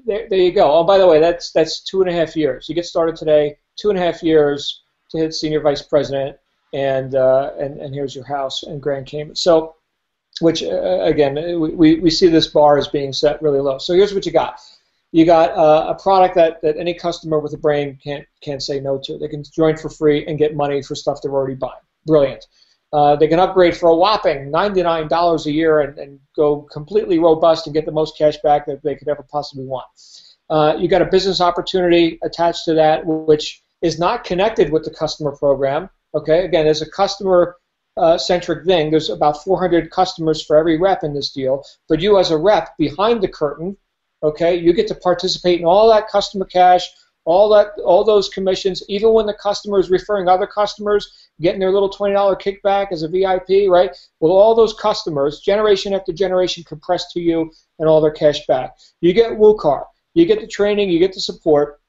[SPEAKER 1] there you go. Oh, by the way, that's 2.5 years. You get started today, 2.5 years to hit senior vice president, and here's your house in Grand Cayman. So, which again, we see this bar as being set really low. So here's what you got. You got a product that any customer with a brain can't say no to. They can join for free and get money for stuff they're already buying. Brilliant. They can upgrade for a whopping $99 a year and go completely robust and get the most cash back that they could ever possibly want. You got a business opportunity attached to that, which is not connected with the customer program. Okay, again, as a customer-centric thing, there's about 400 customers for every rep in this deal. But you, as a rep behind the curtain, okay, you get to participate in all that customer cash, all those commissions, even when the customer is referring other customers, getting their little $20 kickback as a VIP, right? Well, all those customers, generation after generation, compressed to you and all their cash back. You get WUKAR. You get the training. You get the support.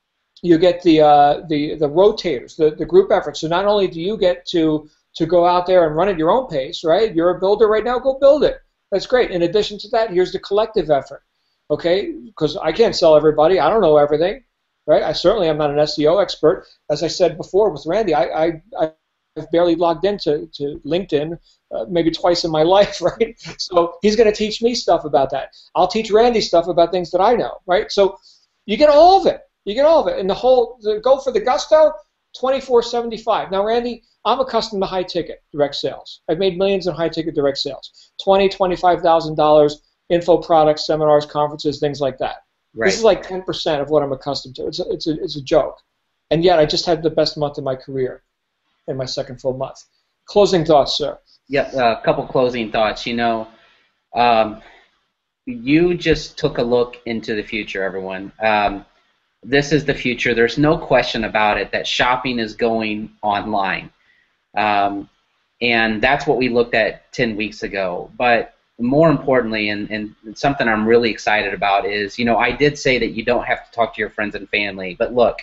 [SPEAKER 1] You get the rotators, the group effort. So not only do you get to go out there and run at your own pace, right? You're a builder right now. Go build it. That's great. In addition to that, here's the collective effort. Okay, because I can't sell everybody. I don't know everything, right? I certainly am not an SEO expert. As I said before with Randy, I've barely logged into LinkedIn maybe twice in my life, right? So he's going to teach me stuff about that. I'll teach Randy stuff about things that I know, right? So you get all of it. You get all of it. And the go for the gusto, $24.75. Now, Randy, I'm accustomed to high-ticket direct sales. I've made millions in high-ticket direct sales, $25,000. Info products, seminars, conferences, things like that. Right. This is like 10% of what I'm accustomed to. It's a joke. And yet I just had the best month of my career in my second full month. Closing thoughts, sir.
[SPEAKER 2] Yep, a couple closing thoughts. You know, you just took a look into the future, everyone. This is the future. There's no question about it that shopping is going online. And that's what we looked at 10 weeks ago. But more importantly, and something I'm really excited about is, you know, I did say that you don't have to talk to your friends and family, but look,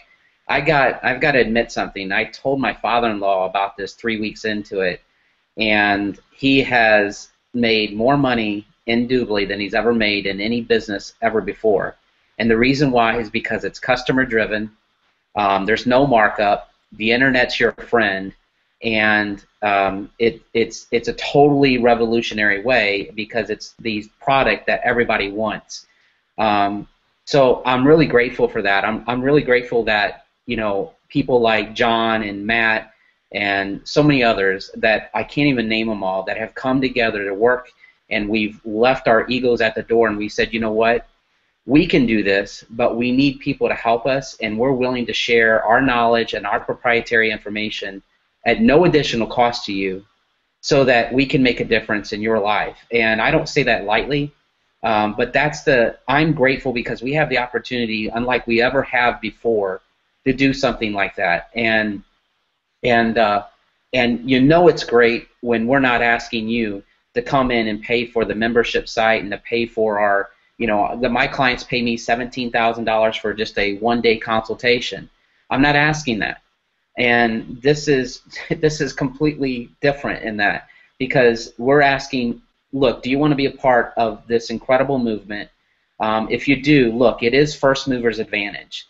[SPEAKER 2] I've got to admit something. I told my father-in-law about this 3 weeks into it, and he has made more money in Dubli than he's ever made in any business ever before. And the reason why is because it's customer-driven. There's no markup. The internet's your friend. And it's a totally revolutionary way because it's the product that everybody wants. So I'm really grateful for that. I'm really grateful that, you know, people like John and Matt and so many others that I can't even name them all that have come together to work, and we've left our egos at the door and we said, you know what, we can do this, but we need people to help us, and we're willing to share our knowledge and our proprietary information at no additional cost to you so that we can make a difference in your life. And I don't say that lightly, but I'm grateful because we have the opportunity, unlike we ever have before, to do something like that. And you know it's great when we're not asking you to come in and pay for the membership site and to pay for our, you know, my clients pay me $17,000 for just a one-day consultation. I'm not asking that. And this is this is completely different in that, because we're asking, look, do you want to be a part of this incredible movement? If you do, look, it is first movers advantage.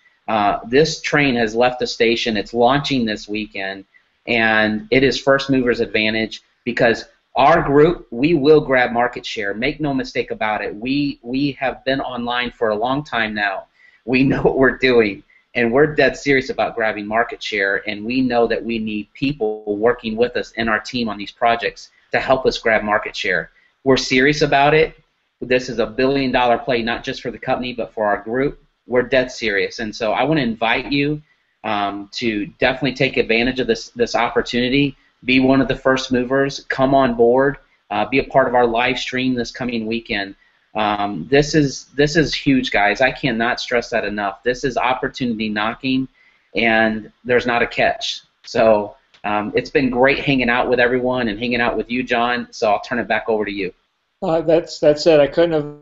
[SPEAKER 2] This train has left the station. It's launching this weekend, and it is first movers advantage because our group, we will grab market share. Make no mistake about it. We have been online for a long time now. We know what we're doing, and we're dead serious about grabbing market share, and we know that we need people working with us in our team on these projects to help us grab market share. We're serious about it. This is a billion-dollar play, not just for the company, but for our group. We're dead serious, and so I want to invite you to definitely take advantage of this opportunity. Be one of the first movers. Come on board. Be a part of our live stream this coming weekend. This is huge, guys. I cannot stress that enough. This is opportunity knocking, and there's not a catch. So it's been great hanging out with everyone and hanging out with you, John. So I'll turn it back over to you.
[SPEAKER 1] That's it. I couldn't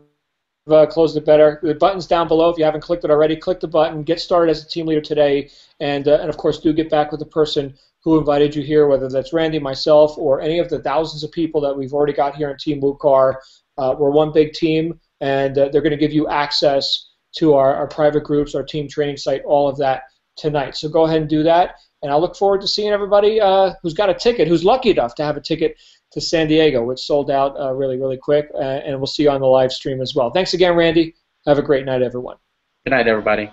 [SPEAKER 1] have closed it better. The button's down below. If you haven't clicked it already, click the button. Get started as a team leader today, and of course, do get back with the person who invited you here, whether that's Randy, myself, or any of the thousands of people that we've already got here in Team WUKAR. We're one big team, and they're going to give you access to our private groups, our team training site, all of that tonight. So go ahead and do that, and I look forward to seeing everybody who's got a ticket, who's lucky enough to have a ticket to San Diego, which sold out really, really quick, and we'll see you on the live stream as well. Thanks again, Randy. Have a great night, everyone.
[SPEAKER 2] Good night, everybody.